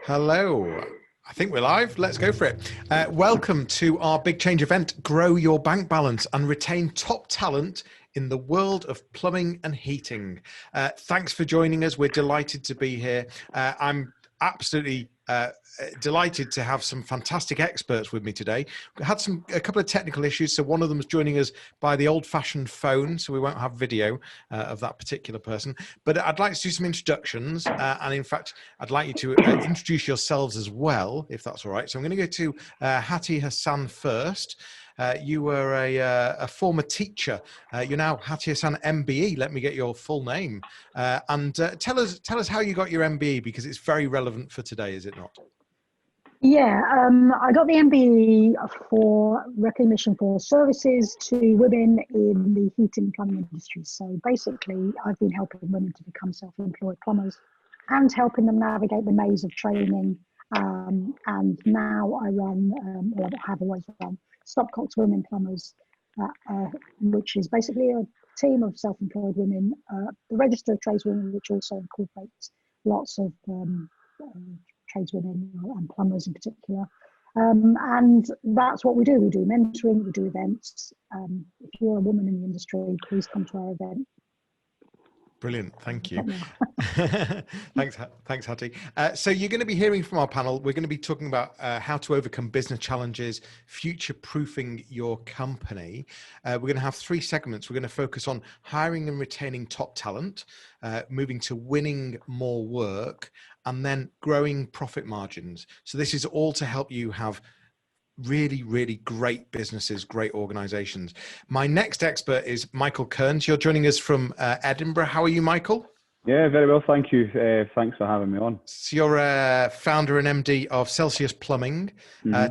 Hello. I think we're live. Let's go for it. Welcome to our Big Change event, Grow Your Bank Balance and Retain Top Talent in the World of Plumbing and Heating. Thanks for joining us. We're delighted to be here. I'm absolutely delighted to have some fantastic experts with me today. We had a couple of technical issues, so one of them is joining us by the old-fashioned phone, so we won't have video of that particular person. But I'd like to do some introductions, and in fact, I'd like you to introduce yourselves as well, if that's all right. So I'm going to go to Hattie Hasan first. You were a former teacher. You're now Hattie Hasan MBE. Let me get your full name. And tell us how you got your MBE, because it's very relevant for today, is it not? Yeah, I got the MBE for recognition for services to women in the heating and plumbing industry. So basically, I've been helping women to become self-employed plumbers and helping them navigate the maze of training. And now I run, or I have always run, Stopcock's Women Plumbers, which is basically a team of self-employed women, the Register of Tradeswomen, which also incorporates lots of tradeswomen and plumbers in particular. And that's what we do. We do mentoring, we do events. If you're a woman in the industry, please come to our event. Brilliant, thank you. Thanks, Hattie. So you're going to be hearing from our panel. We're going to be talking about how to overcome business challenges, future-proofing your company. We're going to have 3 segments. We're going to focus on hiring and retaining top talent, moving to winning more work, and then growing profit margins. So this is all to help you have really, really great businesses, great organizations. My next expert is Michael Cairns. You're joining us from Edinburgh. How are you, Michael? Yeah, very well, thank you. Thanks for having me on. So you're a founder and MD of Celsius Plumbing.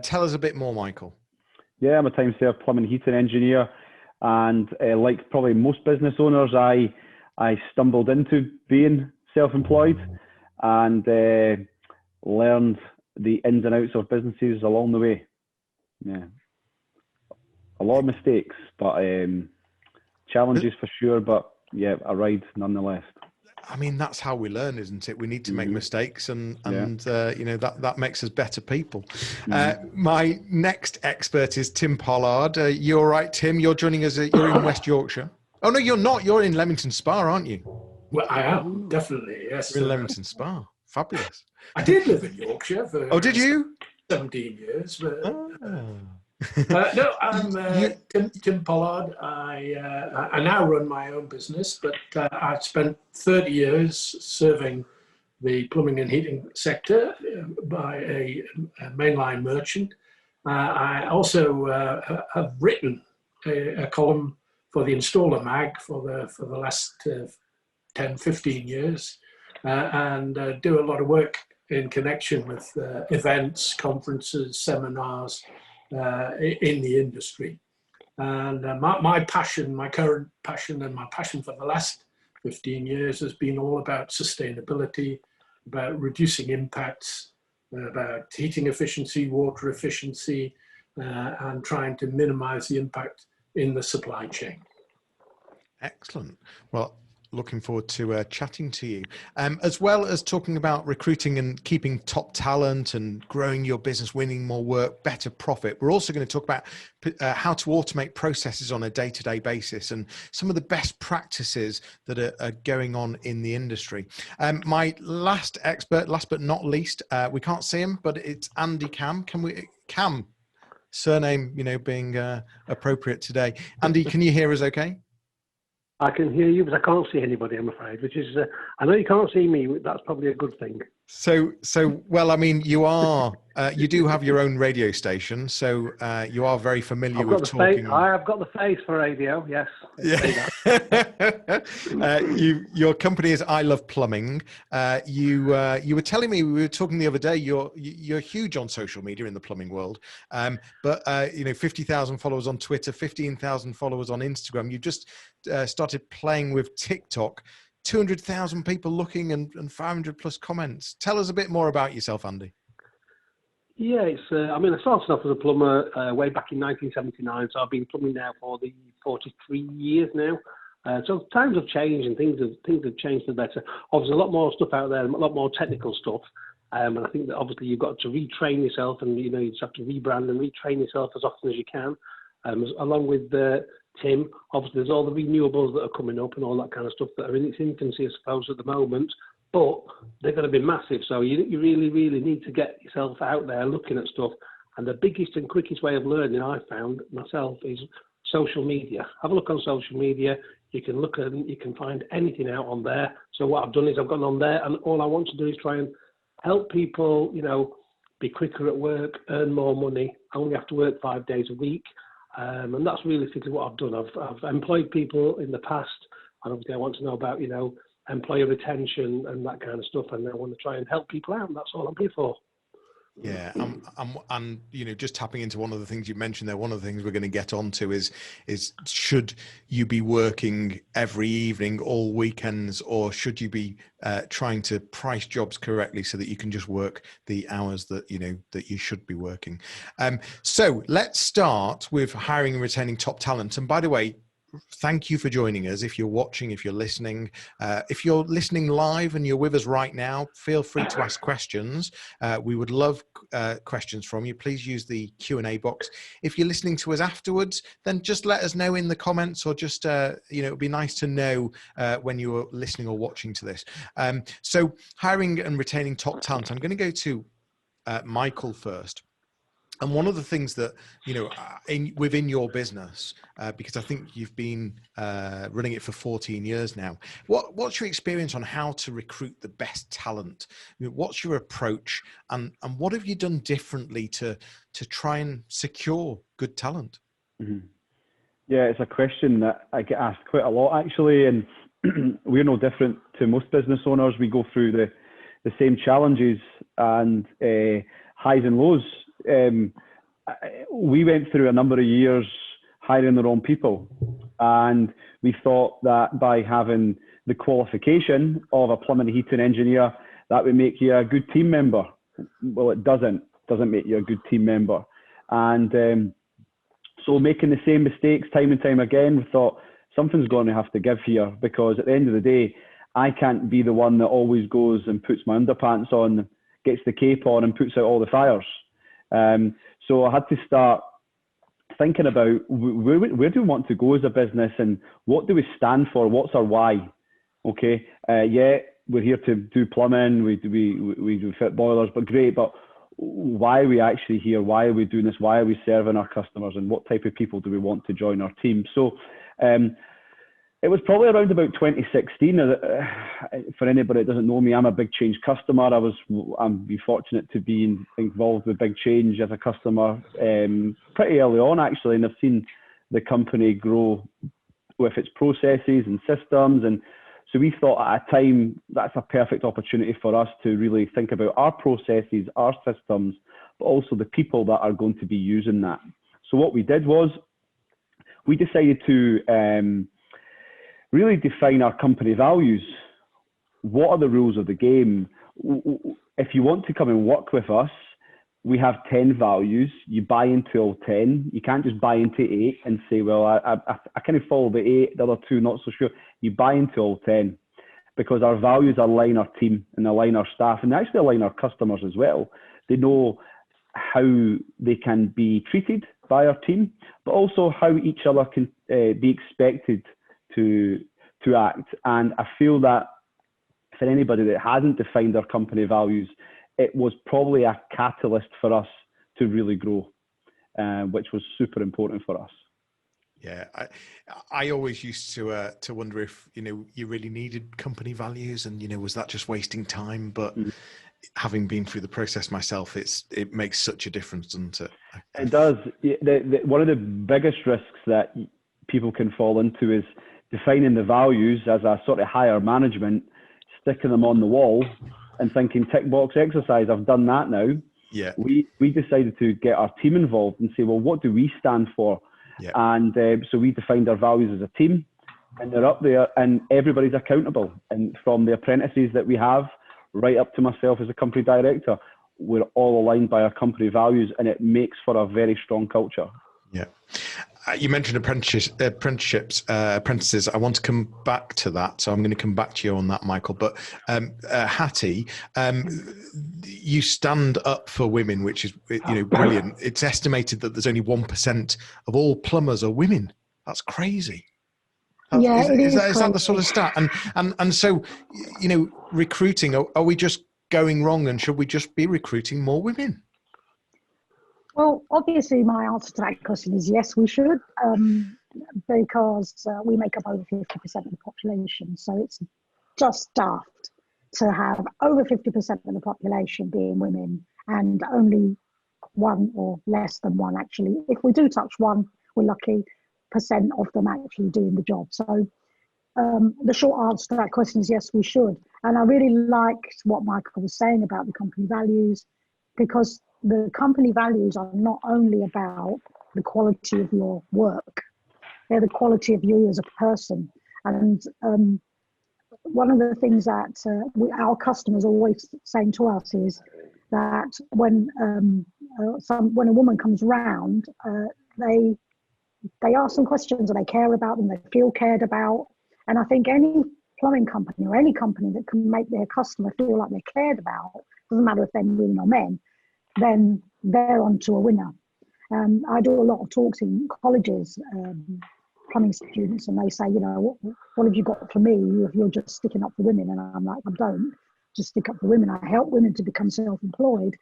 Tell us a bit more, Michael. Yeah, I'm a time-served plumbing and heating engineer, and like probably most business owners, I stumbled into being self-employed and learned the ins and outs of businesses along the way. Yeah, a lot of mistakes, but challenges for sure, but yeah, a ride nonetheless. I mean, that's how we learn, isn't it? We need to make mistakes, and you know, that makes us better people. My next expert is Tim Pollard. You all right, Tim? You're joining us. You're in West Yorkshire. Oh no, you're not. You're in Leamington Spa, aren't you? Well, I am, definitely, yes. You're in Leamington Spa. Fabulous. I did live in Yorkshire for did you? 17 years. But, no, I'm Tim Pollard. I now run my own business, but I've spent 30 years serving the plumbing and heating sector by a mainline merchant. I also have written a column for the Installer Mag for the last 10, 15 years, and do a lot of work in connection with events, conferences, seminars in the industry. And my passion, my current passion, and my passion for the last 15 years has been all about sustainability, about reducing impacts, about heating efficiency, water efficiency, and trying to minimize the impact in the supply chain. Excellent. Well, looking forward to chatting to you, as well as talking about recruiting and keeping top talent and growing your business, winning more work, better profit. We're also going to talk about how to automate processes on a day-to-day basis and some of the best practices that are going on in the industry. My last expert, last but not least, we can't see him, but it's Andy Cam. Cam, surname, you know, being appropriate today. Andy, can you hear us okay? I can hear you, but I can't see anybody, I'm afraid, which is, I know you can't see me, that's probably a good thing. So well, I mean, you do have your own radio station, so you are very familiar with talking. I have got the face for radio, yes. Yeah. Your company is I Love Plumbing. You were telling me, we were talking the other day, you're huge on social media in the plumbing world, but you know, 50,000 followers on Twitter, 15,000 followers on Instagram. You just started playing with TikTok. 200,000 people looking and 500 plus comments. Tell us a bit more about yourself, Andy. Yeah, it's. I mean, I started off as a plumber way back in 1979, so I've been plumbing now for the 43 years now. So times have changed and things have changed for the better. Obviously, a lot more stuff out there, a lot more technical stuff. And I think that obviously you've got to retrain yourself, and you just have to rebrand and retrain yourself as often as you can. Along with Tim, obviously there's all the renewables that are coming up and all that kind of stuff that are in its infancy, I suppose, at the moment. But they're going to be massive, so you really, really need to get yourself out there looking at stuff. And the biggest and quickest way of learning I found myself is social media. Have a look on social media. You can look at, you can find anything out on there. So what I've done is I've gone on there, and all I want to do is try and help people, be quicker at work, earn more money. I only have to work 5 days a week. And that's realistically what I've done. I've employed people in the past, and obviously I want to know about, employer retention and that kind of stuff. And I want to try and help people out. And that's all I'm here for. Yeah, and just tapping into one of the things you mentioned there, one of the things we're going to get onto is should you be working every evening, all weekends, or should you be trying to price jobs correctly so that you can just work the hours that that you should be working? So let's start with hiring and retaining top talent. And by the way, thank you for joining us. If you're watching, if you're listening live and you're with us right now, feel free to ask questions. We would love questions from you. Please use the Q&A box. If you're listening to us afterwards, then just let us know in the comments, or just it would be nice to know when you're listening or watching to this. So hiring and retaining top talent, I'm going to go to Michael first. And one of the things that, within your business, because I think you've been running it for 14 years now, what's your experience on how to recruit the best talent? What's your approach, and what have you done differently to try and secure good talent? Mm-hmm. Yeah, it's a question that I get asked quite a lot, actually, and we're no different to most business owners. We go through the same challenges and highs and lows. We went through a number of years hiring the wrong people, and we thought that by having the qualification of a plumbing and heating engineer, that would make you a good team member. Well, it doesn't make you a good team member. And so making the same mistakes time and time again, we thought something's going to have to give here, because at the end of the day, I can't be the one that always goes and puts my underpants on, gets the cape on and puts out all the fires. So I had to start thinking about where do we want to go as a business, and what do we stand for? What's our why? Okay, yeah, we're here to do plumbing, we do fit boilers, but great, but why are we actually here? Why are we doing this? Why are we serving our customers, and what type of people do we want to join our team? So it was probably around about 2016. For anybody that doesn't know me, I'm a BigChange customer. I'm fortunate to be involved with BigChange as a customer pretty early on, actually, and I've seen the company grow with its processes and systems. And so we thought at a time that's a perfect opportunity for us to really think about our processes, our systems, but also the people that are going to be using that. So what we did was we decided to really define our company values. What are the rules of the game? If you want to come and work with us, we have 10 values. You buy into all 10. You can't just buy into 8 and say, well, I kind of follow the 8, the other 2, not so sure. You buy into all 10, because our values align our team and align our staff, and they actually align our customers as well. They know how they can be treated by our team, but also how each other can be expected to act. And I feel that for anybody that hasn't defined their company values, it was probably a catalyst for us to really grow, which was super important for us. Yeah, I always used to wonder if you really needed company values, and was that just wasting time? But having been through the process myself, it makes such a difference, doesn't it? It does. One of the biggest risks that people can fall into is defining the values as a sort of higher management, sticking them on the wall and thinking tick box exercise, I've done that now. Yeah. We decided to get our team involved and say, well, what do we stand for? Yeah. And so we defined our values as a team, and they're up there, and everybody's accountable. And from the apprentices that we have right up to myself as a company director, we're all aligned by our company values, and it makes for a very strong culture. Yeah. You mentioned apprentices. I want to come back to that, so I'm going to come back to you on that, Michael. But Hattie, you stand up for women, which is brilliant. It's estimated that there's only 1% of all plumbers are women. That's crazy. Is that the sort of stat? And so, recruiting. Are we just going wrong, and should we just be recruiting more women? Well, obviously, my answer to that question is yes, we should, because we make up over 50% of the population. So it's just daft to have over 50% of the population being women and only one or less than one, actually. If we do touch one, we're lucky, percent of them actually doing the job. So the short answer to that question is yes, we should. And I really liked what Michael was saying about the company values, because the company values are not only about the quality of your work, they're the quality of you as a person. And one of the things that our customers are always saying to us is that when a woman comes round, they ask some questions and they care about them, they feel cared about. And I think any plumbing company or any company that can make their customer feel like they're cared about, doesn't matter if they're women or men, then they're on to a winner. I do a lot of talks in colleges, plumbing students, and they say, what have you got for me if you're just sticking up for women? And I'm like, I don't just stick up for women. I help women to become self-employed.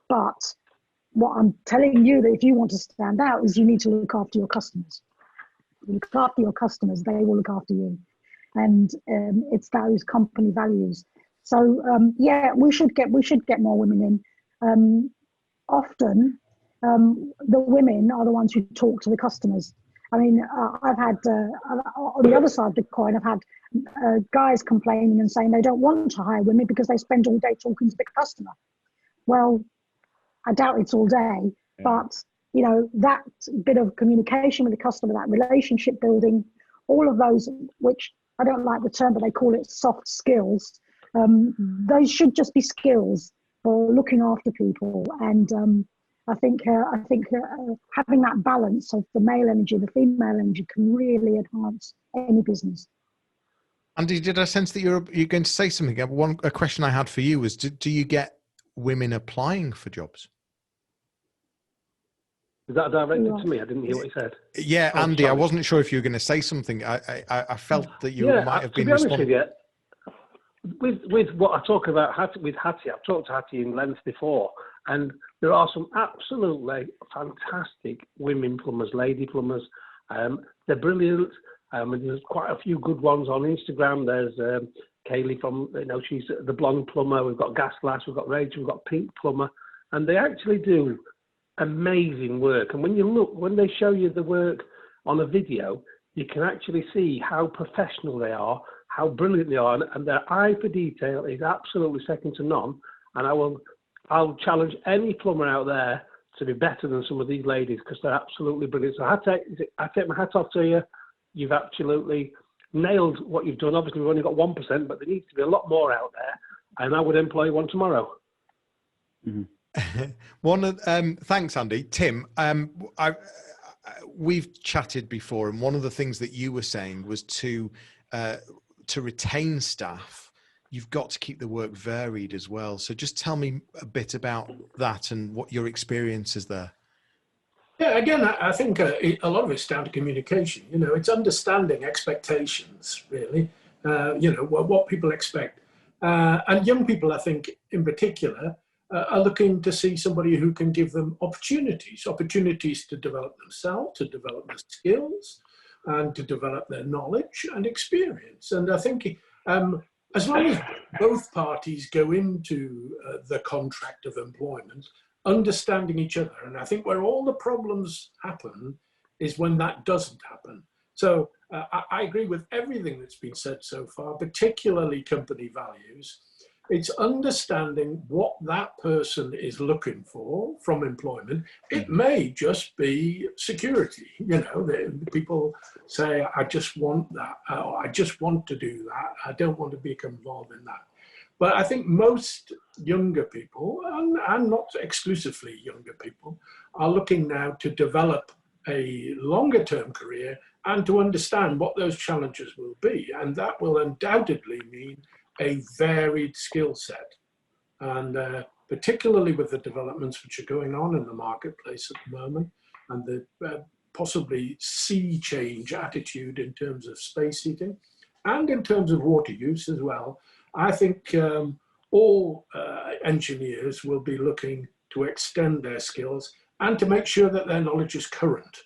But what I'm telling you, that if you want to stand out, is you need to look after your customers. You look after your customers, they will look after you. And it's those company values. So we should get more women in. Often, the women are the ones who talk to the customers. I mean, I've had, on the other side of the coin, I've had guys complaining and saying they don't want to hire women because they spend all day talking to the customer. Well, I doubt it's all day, but, that bit of communication with the customer, that relationship building, all of those, which I don't like the term, but they call it soft skills. Those should just be skills for looking after people. And I think having that balance of the male energy, the female energy, can really enhance any business. Andy, did I sense that you're going to say something? A question I had for you was, do you get women applying for jobs? Is that directed to me? I didn't hear what he said. Yeah, Andy, I wasn't sure if you were going to say something. I felt that you might have been responding. With what I talk about with Hattie, I've talked to Hattie in length before, and there are some absolutely fantastic women plumbers, lady plumbers. They're brilliant. There's quite a few good ones on Instagram. There's Kaylee from, she's the blonde plumber. We've got Gas Glass, we've got Rachel, we've got Pink Plumber, and they actually do amazing work. And when they show you the work on a video, you can actually see how professional they are, how brilliant they are, and their eye for detail is absolutely second to none. And I'll challenge any plumber out there to be better than some of these ladies, because they're absolutely brilliant. So I take my hat off to you. You've absolutely nailed what you've done. Obviously, we've only got 1%, but there needs to be a lot more out there, and I would employ one tomorrow. Mm-hmm. Thanks, Andy. Tim, we've chatted before, and one of the things that you were saying was to retain staff, you've got to keep the work varied as well. So just tell me a bit about that and what your experience is there. Yeah, again, I think a lot of it's down to communication. It's understanding expectations, really, what people expect. And young people, I think, in particular, are looking to see somebody who can give them opportunities to develop themselves, to develop their skills, and to develop their knowledge and experience. And I think as long as both parties go into the contract of employment understanding each other, and I think where all the problems happen is when that doesn't happen. So I agree with everything that's been said so far, particularly company values. It's understanding what that person is looking for from employment. It may just be security. People say, I just want that, or I just want to do that. I don't want to be involved in that. But I think most younger people, and not exclusively younger people, are looking now to develop a longer term career and to understand what those challenges will be. And that will undoubtedly mean a varied skill set. And particularly with the developments which are going on in the marketplace at the moment, and the possibly sea change attitude in terms of space heating and in terms of water use as well, I think all engineers will be looking to extend their skills and to make sure that their knowledge is current.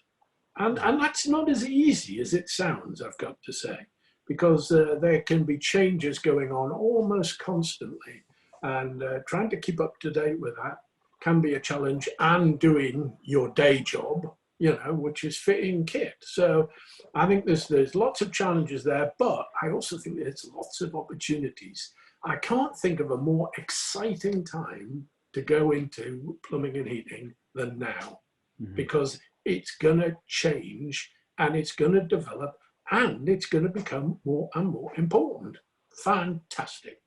And that's not as easy as it sounds, I've got to say, because there can be changes going on almost constantly. And trying to keep up to date with that can be a challenge, and doing your day job, you know, which is fitting kit. So I think there's lots of challenges there, but I also think there's lots of opportunities. I can't think of a more exciting time to go into plumbing and heating than now, because it's going to change and it's going to develop and it's going to become more and more important. Fantastic.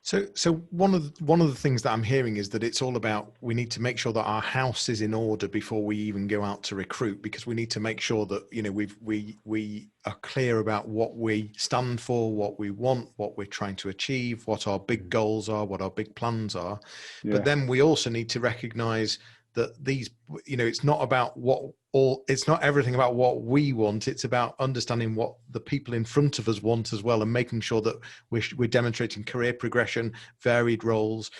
So one of the things that I'm hearing is that it's all about, we need to make sure that our house is in order before we even go out to recruit, because we need to make sure that, you know, we are clear about what we stand for, what we want, what we're trying to achieve, what our big goals are, what our big plans are. Yeah. But then we also need to recognize that these, you know, it's not about it's not everything about what we want. It's about understanding what the people in front of us want as well, and making sure that we're demonstrating career progression, varied roles.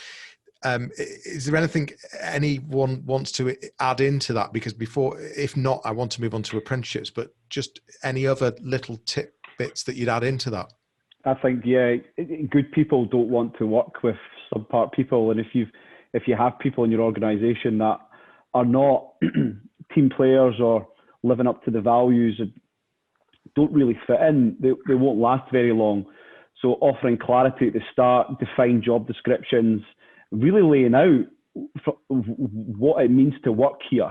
Is there anything anyone wants to add into that? Because if not, I want to move on to apprenticeships, but just any other little tidbits that you'd add into that? I think, yeah, good people don't want to work with subpart people. And if you have people in your organisation that are not team players or living up to the values, don't really fit in, they won't last very long. So offering clarity at the start, define job descriptions, really laying out what it means to work here.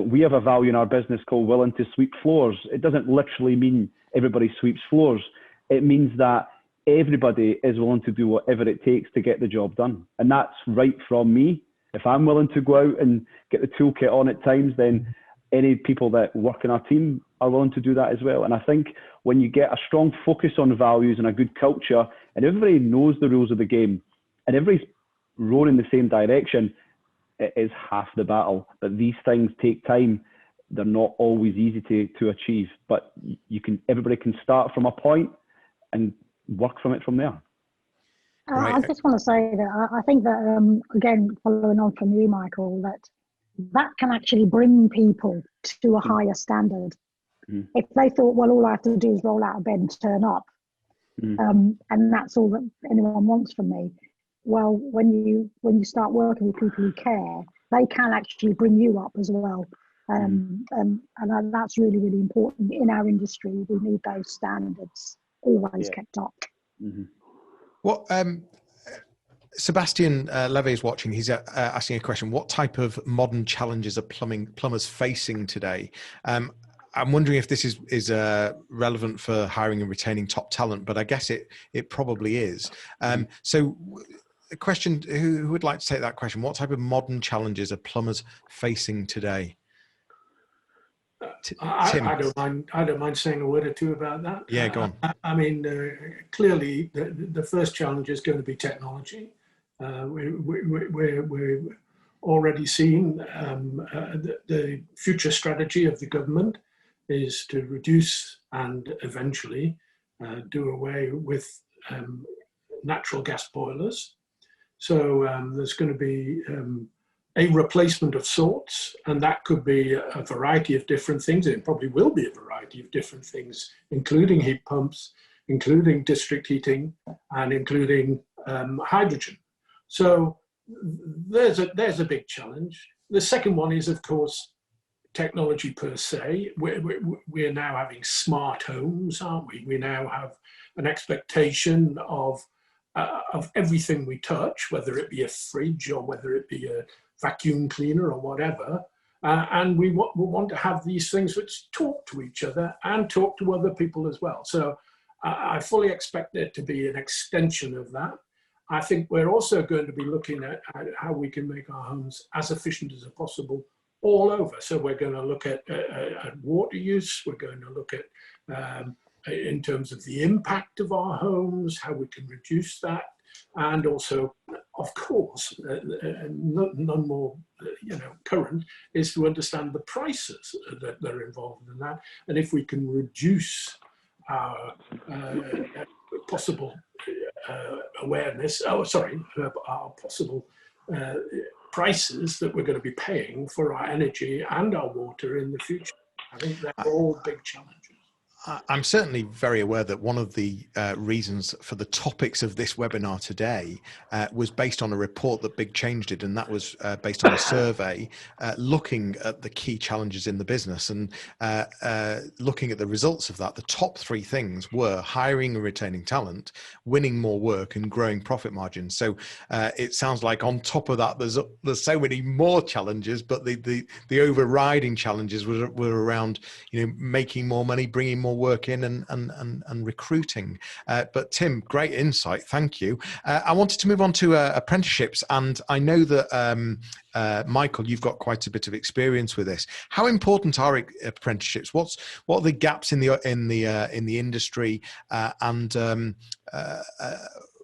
We have a value in our business called willing to sweep floors. It doesn't literally mean everybody sweeps floors. It means that everybody is willing to do whatever it takes to get the job done. And that's right from me. If I'm willing to go out and get the toolkit on at times, then any people that work in our team are willing to do that as well. And I think when you get a strong focus on values and a good culture, and everybody knows the rules of the game, and everybody's rowing in the same direction, it is half the battle. But these things take time. They're not always easy to achieve, but everybody can start from a point and work from it from there. Right. I just want to say that I think that, again, following on from you, Michael, that can actually bring people to a higher standard. If they thought, well, all I have to do is roll out of bed and turn up, and that's all that anyone wants from me. Well, when you start working with people who care, they can actually bring you up as well. And that's really, really important in our industry. We need those standards always kept up. What Sebastian Levy is watching. He's asking a question: what type of modern challenges are plumbers facing today? I'm wondering if this is relevant for hiring and retaining top talent, but I guess it probably is. So, a question: who would like to take that question? What type of modern challenges are plumbers facing today? Tim. I don't mind saying a word or two about that. Yeah, go on. I mean, clearly, the first challenge is going to be technology. We're already seeing the future strategy of the government is to reduce and eventually do away with natural gas boilers. So there's going to be a replacement of sorts, and that could be a variety of different things. It probably will be a variety of different things, including heat pumps, including district heating, and including hydrogen. So there's a big challenge. The second one is, of course, technology per se. We're now having smart homes, aren't we? We now have an expectation of everything we touch, whether it be a fridge or whether it be a vacuum cleaner or whatever, and we want to have these things which talk to each other and talk to other people as well. So I fully expect there to be an extension of that. I think we're also going to be looking at how we can make our homes as efficient as possible all over. So we're going to look at water use. We're going to look at in terms of the impact of our homes, how we can reduce that, and also, of course, none more current is to understand the prices that are involved in that, and if we can reduce our possible awareness. Oh, sorry, our possible prices that we're going to be paying for our energy and our water in the future. I think they're all big challenges. I'm certainly very aware that one of the reasons for the topics of this webinar today was based on a report that BigChange did, and that was based on a survey looking at the key challenges in the business, and looking at the results of that. The top three things were hiring and retaining talent, winning more work, and growing profit margins. So it sounds like on top of that, there's so many more challenges, but the overriding challenges were around making more money, bringing more work in, and recruiting. But Tim, great insight, thank you. I wanted to move on to apprenticeships, and I know that Michael, you've got quite a bit of experience with this. How important are apprenticeships? What are the gaps in the industry, and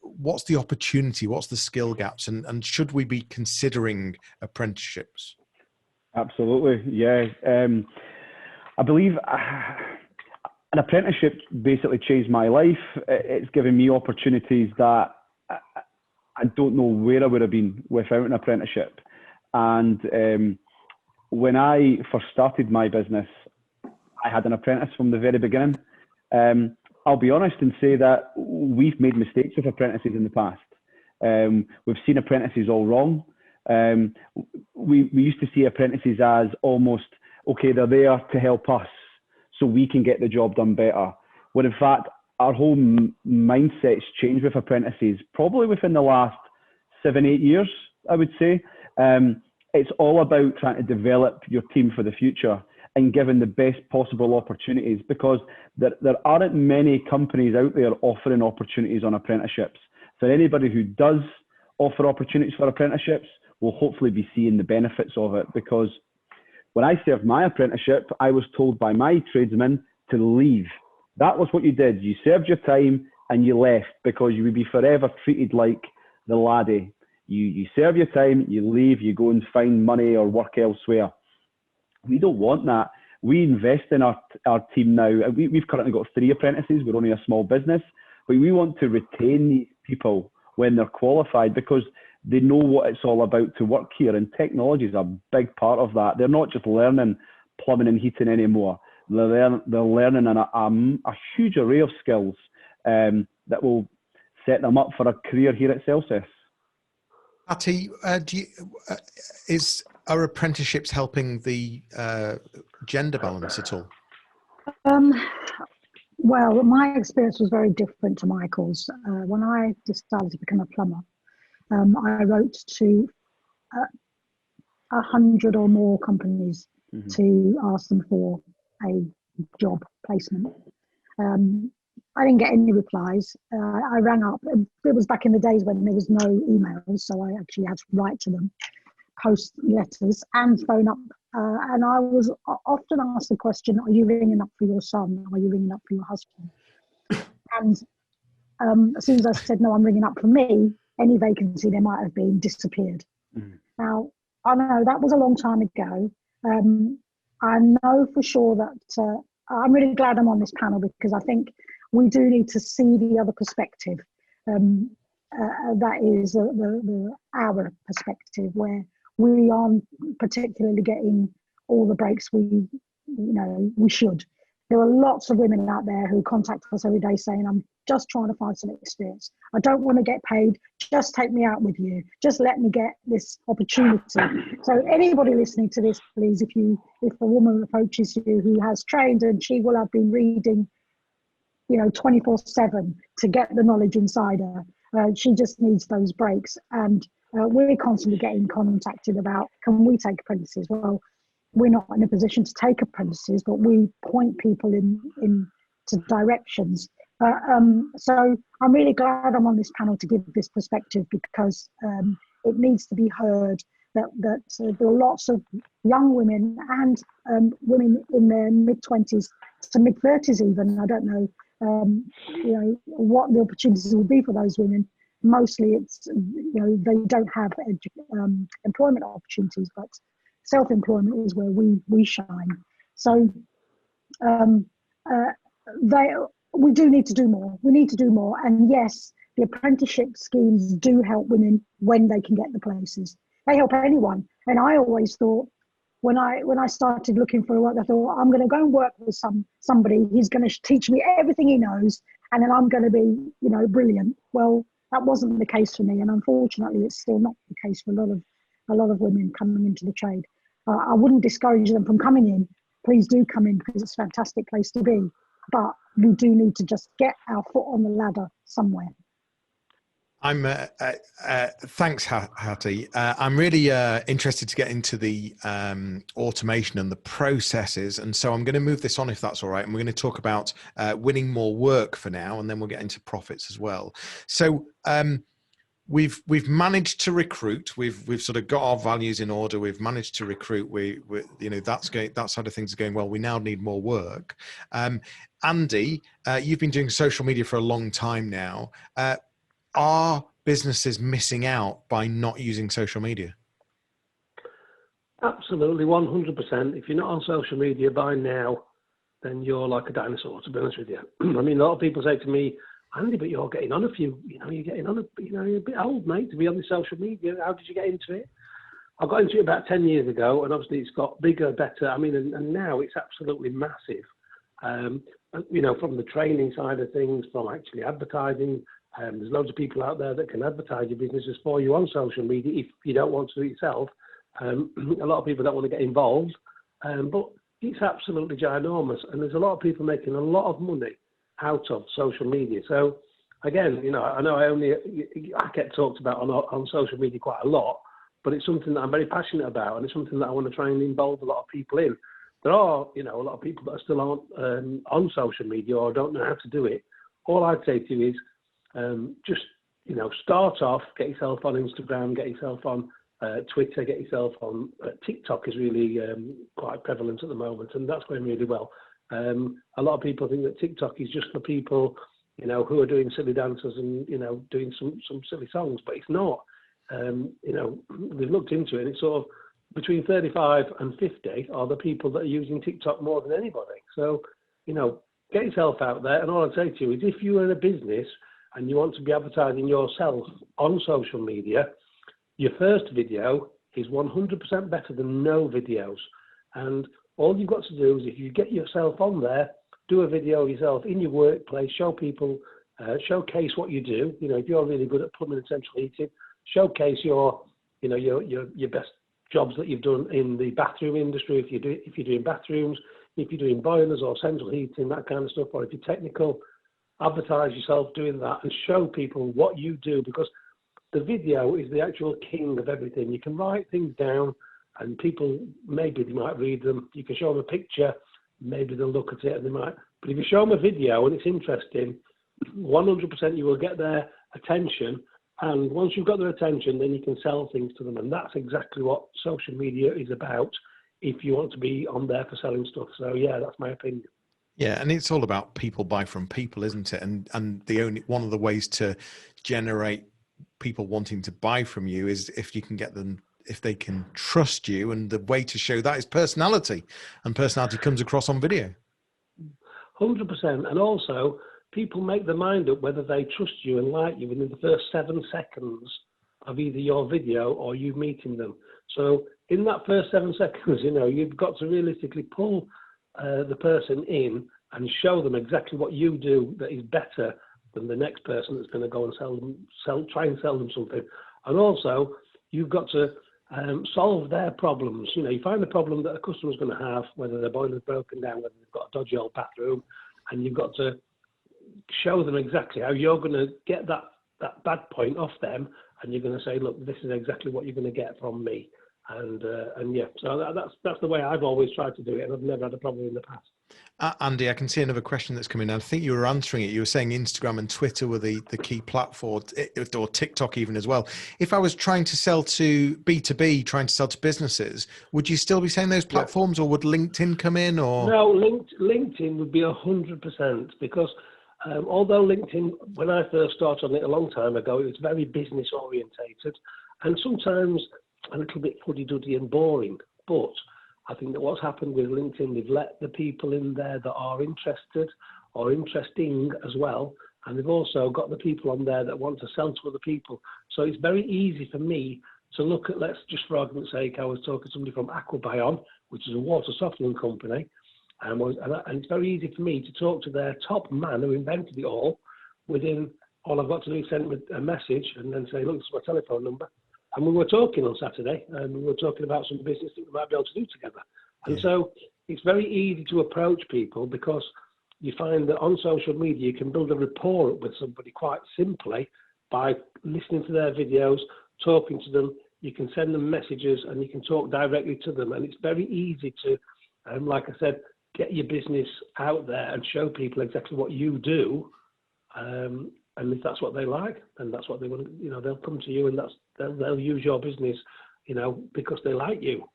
what's the opportunity? What's the skill gaps, and should we be considering apprenticeships? Absolutely, yeah. I believe an apprenticeship basically changed my life. It's given me opportunities that I don't know where I would have been without an apprenticeship. And when I first started my business, I had an apprentice from the very beginning. I'll be honest and say that we've made mistakes with apprentices in the past. We've seen apprentices all wrong. We used to see apprentices as almost, okay, they're there to help us so we can get the job done better. When in fact, our whole mindset's changed with apprentices, probably within the last 7-8 years, I would say. It's all about trying to develop your team for the future and giving the best possible opportunities, because there aren't many companies out there offering opportunities on apprenticeships. For anybody who does offer opportunities for apprenticeships will hopefully be seeing the benefits of it, because when I served my apprenticeship, I was told by my tradesman to leave. That was what you did. You served your time and you left, because you would be forever treated like the laddie. You serve your time, you leave, you go and find money or work elsewhere. We don't want that. We invest in our team now. We've currently got 3 apprentices. We're only a small business, but we want to retain these people when they're qualified, because they know what it's all about to work here, and technology is a big part of that. They're not just learning plumbing and heating anymore. They're learning a huge array of skills that will set them up for a career here at Celsius. Hattie, are apprenticeships helping the gender balance at all? Well, my experience was very different to Michael's. When I decided to become a plumber, I wrote to 100 or more companies to ask them for a job placement. I didn't get any replies. I rang up. It was back in the days when there was no emails, so I actually had to write to them, post letters, and phone up. And I was often asked the question, are you ringing up for your son? Are you ringing up for your husband? And as soon as I said, no, I'm ringing up for me, any vacancy there might have been disappeared. Now, I know that was a long time ago. I know for sure that I'm really glad I'm on this panel, because I think we do need to see the other perspective. That is our perspective, where we aren't particularly getting all the breaks we should. There are lots of women out there who contact us every day saying, I'm just trying to find some experience. I don't want to get paid. Just take me out with you. Just let me get this opportunity. So anybody listening to this, please, if a woman approaches you who has trained, and she will have been reading, 24/7 to get the knowledge inside her, she just needs those breaks. And we're constantly getting contacted about, can we take apprentices? Well, we're not in a position to take apprentices, but we point people into directions. So I'm really glad I'm on this panel to give this perspective, because it needs to be heard that there are lots of young women and women in their mid-20s to mid-30s even. I don't know, you know, what the opportunities will be for those women. Mostly it's, you know, they don't have employment opportunities, but self-employment is where we shine. So we do need to do more. We need to do more. And yes, the apprenticeship schemes do help women when they can get the places. They help anyone. And I always thought, when I started looking for work, I thought, I'm going to go and work with somebody. He's going to teach me everything he knows, and then I'm going to be, you know, brilliant. Well, that wasn't the case for me, and unfortunately, it's still not the case for a lot of women coming into the trade. I wouldn't discourage them from coming in. Please do come in, because it's a fantastic place to be. But we do need to just get our foot on the ladder somewhere. I'm thanks, Hattie. I'm really interested to get into the automation and the processes, and so I'm going to move this on, if that's all right. And we're going to talk about winning more work for now, and then we'll get into profits as well. So we've managed to recruit. We've sort of got our values in order. We've managed to recruit. We you know, that side of things are going well. We now need more work. Andy, you've been doing social media for a long time now. Are businesses missing out by not using social media? Absolutely, 100%. If you're not on social media by now, then you're like a dinosaur, to be honest with you. I mean, a lot of people say to me, Andy, but you're getting on a few, you know, you're a bit old, mate, to be on the social media. How did you get into it? I got into it about 10 years ago, and obviously it's got bigger, better. I mean, and now it's absolutely massive. You know, from the training side of things, from actually advertising. There's loads of people out there that can advertise your businesses for you on social media if you don't want to do it yourself. A lot of people don't want to get involved, but it's absolutely ginormous, and there's a lot of people making a lot of money out of social media. So again, you know I get talked about on social media quite a lot, but it's something that I'm very passionate about, and it's something that I want to try and involve a lot of people in. There are, you know, a lot of people that still aren't on social media or don't know how to do it. All I'd say to you is, just, you know, start off, get yourself on Instagram, get yourself on Twitter, get yourself on TikTok is really quite prevalent at the moment, and that's going really well. A lot of people think that TikTok is just for people, you know, who are doing silly dances and, you know, doing some silly songs, but it's not. You know, we've looked into it, and it's sort of between 35 and 50 are the people that are using TikTok more than anybody. So, you know, get yourself out there, and all I'd say to you is, if you are in a business and you want to be advertising yourself on social media, your first video is 100% better than no videos. And all you've got to do is, if you get yourself on there, do a video of yourself in your workplace, show people, showcase what you do. You know, if you're really good at plumbing and central heating, showcase your best jobs that you've done in the bathroom industry. If you're doing bathrooms, if you're doing boilers or central heating, that kind of stuff, or if you're technical, advertise yourself doing that and show people what you do, because the video is the actual king of everything. You can write things down and people, maybe they might read them. You can show them a picture, maybe they'll look at it and they might. But if you show them a video and it's interesting, 100% you will get their attention. And once you've got their attention, then you can sell things to them. And that's exactly what social media is about if you want to be on there for selling stuff. So yeah, that's my opinion. Yeah, and it's all about people buy from people, isn't it? And one of the ways to generate people wanting to buy from you is if you can get them, if they can trust you, and the way to show that is personality, and personality comes across on video. 100%, and also people make their mind up whether they trust you and like you within the first 7 seconds of either your video or you meeting them. So in that first 7 seconds, you know, you've got to realistically pull the person in and show them exactly what you do that is better than the next person that's going to go and try and sell them something. And also, you've got to solve their problems. You know, you find the problem that a customer's going to have, whether their boiler's broken down, whether they've got a dodgy old bathroom, and you've got to show them exactly how you're going to get that bad point off them, and you're going to say, look, this is exactly what you're going to get from me. And yeah, so that's the way I've always tried to do it, and I've never had a problem in the past. Andy, I can see another question that's coming in. I think you were answering it. You were saying Instagram and Twitter were the key platform, or TikTok even as well. If I was trying to sell to B2B, trying to sell to businesses, would you still be saying those platforms, or would LinkedIn come in? Or no, LinkedIn would be 100%, because although LinkedIn, when I first started on it a long time ago, it was very business orientated and sometimes a little bit fuddy-duddy and boring. But I think that what's happened with LinkedIn, they've let the people in there that are interested or interesting as well. And they've also got the people on there that want to sell to other people. So it's very easy for me to look at, let's just for argument's sake, I was talking to somebody from Aquabion, which is a water softening company. And it's very easy for me to talk to their top man who invented it all. Within, all I've got to do is send them a message and then say, look, this is my telephone number. And we were talking on Saturday, and we were talking about some business that we might be able to do together. And so it's very easy to approach people, because you find that on social media, you can build a rapport up with somebody quite simply by listening to their videos, talking to them. You can send them messages and you can talk directly to them. And it's very easy to, like I said, get your business out there and show people exactly what you do. And if that's what they like, then that's what they want. You know, they'll come to you, and they'll use your business, you know, because they like you.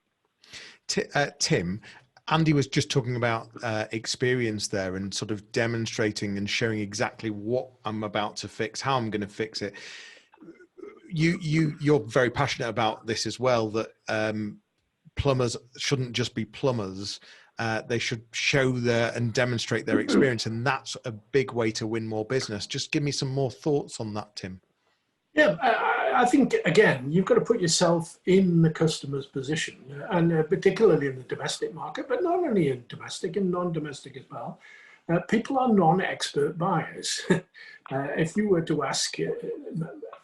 Tim, Andy was just talking about experience there, and sort of demonstrating and showing exactly what I'm about to fix, how I'm going to fix it. You're very passionate about this as well, that plumbers shouldn't just be plumbers. They should show and demonstrate their experience, and that's a big way to win more business. Just give me some more thoughts on that, Tim. Yeah, I think, again, you've got to put yourself in the customer's position, and particularly in the domestic market, but not only in domestic and non-domestic as well. People are non-expert buyers. If you were to ask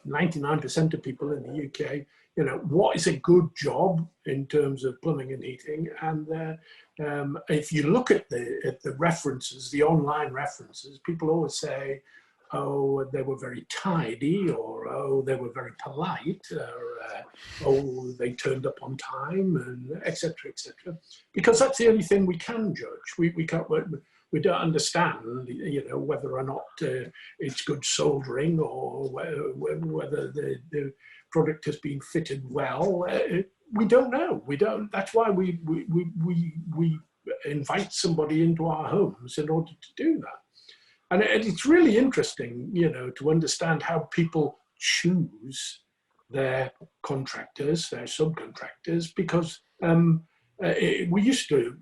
99% of people in the UK, you know, what is a good job in terms of plumbing and heating? And if you look at the references, the online references, people always say, oh, they were very tidy, or oh, they were very polite, or oh, they turned up on time, and etc., etc. Because that's the only thing we can judge. We can't. We don't understand, you know, whether or not it's good soldering, or whether the product has been fitted well. We don't know. We don't. That's why we invite somebody into our homes in order to do that. And it's really interesting, you know, to understand how people choose their contractors, their subcontractors, because we used to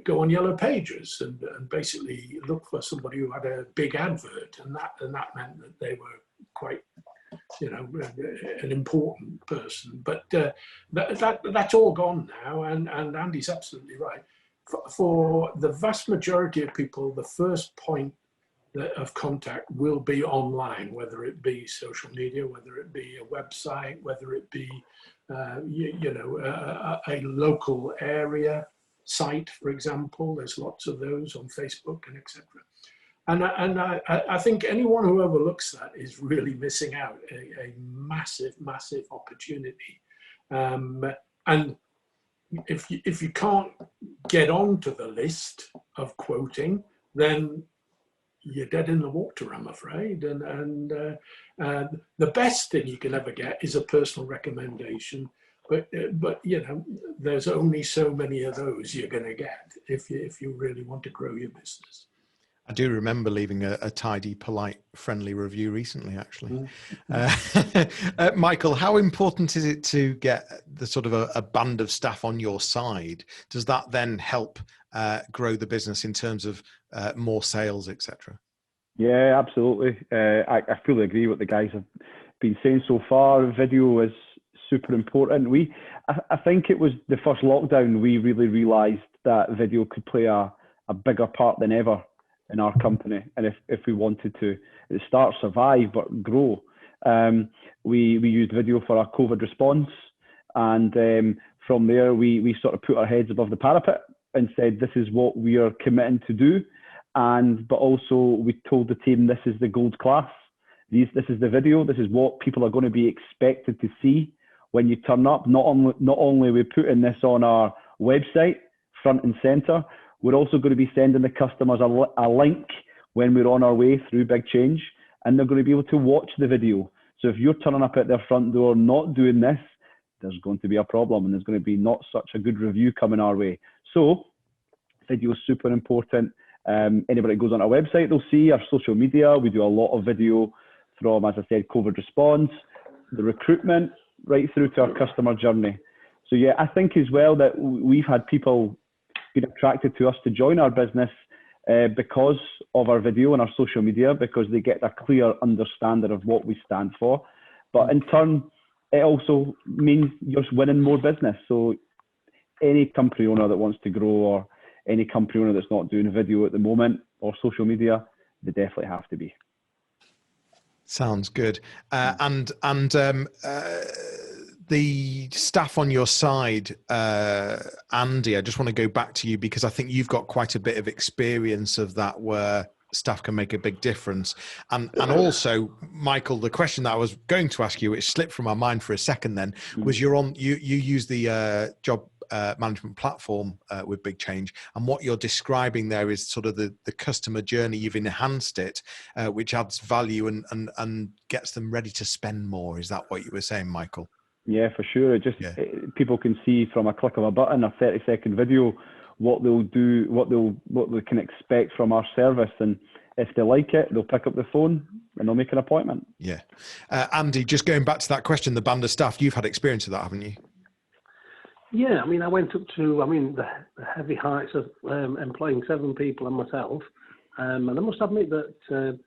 go on Yellow Pages and basically look for somebody who had a big advert, and that meant that they were quite, you know, an important person. But that's all gone now, and Andy's absolutely right. For the vast majority of people, the first point of contact will be online, whether it be social media, whether it be a website, whether it be a local area site, for example. There's lots of those on Facebook and etc. And I think anyone who overlooks that is really missing out a massive opportunity. And if you can't get onto the list of quoting, then you're dead in the water, I'm afraid. And the best thing you can ever get is a personal recommendation. But you know, there's only so many of those you're going to get if you really want to grow your business. I do remember leaving a tidy, polite, friendly review recently, actually. Michael, how important is it to get the sort of a band of staff on your side? Does that then help grow the business in terms of more sales, etc.? Yeah, absolutely. I fully agree with what the guys have been saying so far. Video is super important. I think it was the first lockdown we really realised that video could play a bigger part than ever in our company, and if we wanted to start, survive, but grow. We used video for our COVID response, and from there we sort of put our heads above the parapet and said, this is what we are committing to do. But also we told the team, this is the gold class. This is the video. This is what people are going to be expected to see when you turn up, not only are we putting this on our website, front and centre, we're also going to be sending the customers a link when we're on our way through BigChange, and they're going to be able to watch the video. So if you're turning up at their front door not doing this, there's going to be a problem, and there's going to be not such a good review coming our way. So video is super important. Anybody that goes on our website, they'll see our social media. We do a lot of video from, as I said, COVID response, the recruitment, right through to our customer journey. So yeah, I think as well that we've had people been attracted to us to join our business because of our video and our social media, because they get a clear understanding of what we stand for. But in turn, it also means you're winning more business. So any company owner that wants to grow, or any company owner that's not doing video at the moment or social media, they definitely have to be. Sounds good. The staff on your side, Andy, I just want to go back to you, because I think you've got quite a bit of experience of that, where staff can make a big difference. And also, Michael, the question that I was going to ask you, it slipped from my mind for a second then, was you use the job management platform with BigChange, and what you're describing there is sort of the customer journey. You've enhanced it, which adds value and gets them ready to spend more. Is that what you were saying, Michael? Yeah, for sure. People can see from a click of a button, a 30-second video, what they'll do, what they can expect from our service, and if they like it, they'll pick up the phone and they'll make an appointment. Yeah, Andy, just going back to that question, the band of staff, you've had experience of that, haven't you? Yeah, I mean, I went up to, the heavy heights of employing 7 people and myself, and I must admit that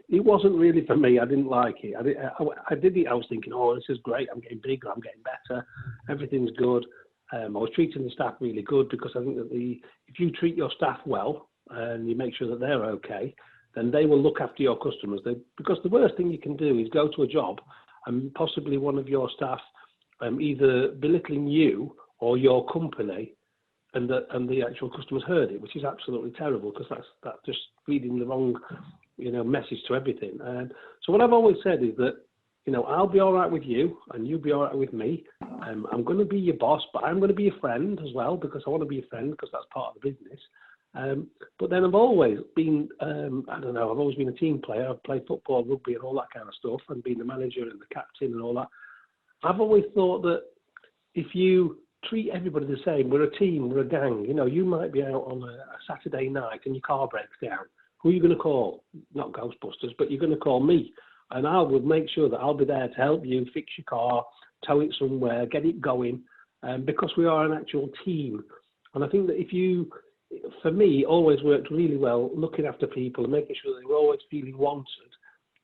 it wasn't really for me. I didn't like it. I did it. I was thinking, oh, this is great. I'm getting bigger. I'm getting better. Everything's good. I was treating the staff really good, because I think that if you treat your staff well and you make sure that they're okay, then they will look after your customers. Because the worst thing you can do is go to a job and possibly one of your staff either belittling you or your company, and the actual customers heard it, which is absolutely terrible, because that's just feeding the wrong message to everything. So what I've always said is that, I'll be all right with you and you'll be all right with me. I'm going to be your boss, but I'm going to be a friend as well, because I want to be a friend, because that's part of the business. But then I've always been, I've always been a team player. I've played football, rugby and all that kind of stuff, and been the manager and the captain and all that. I've always thought that if you treat everybody the same, we're a team, we're a gang. You might be out on a Saturday night and your car breaks down. Who are you going to call? Not Ghostbusters, but you're going to call me. And I will make sure that I'll be there to help you fix your car, tow it somewhere, get it going, because we are an actual team. And I think that for me, always worked really well looking after people and making sure that they were always feeling wanted.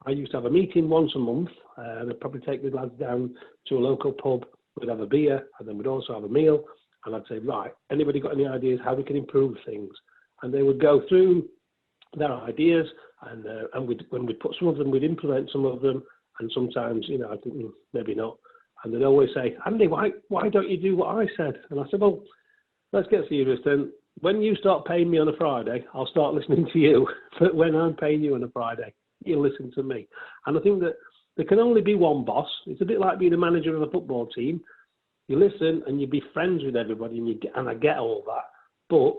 I used to have a meeting once a month, and I'd probably take the lads down to a local pub. We'd have a beer, and then we'd also have a meal. And I'd say, right, anybody got any ideas how we can improve things? And they would go through their ideas, and when we'd put some of them, we'd implement some of them. And sometimes, I think maybe not. And they'd always say, Andy, why don't you do what I said? And I said, well, let's get serious then. When you start paying me on a Friday, I'll start listening to you. But when I'm paying you on a Friday, you'll listen to me. And I think that there can only be one boss. It's a bit like being a manager of a football team. You listen and you be friends with everybody, and I get all that. But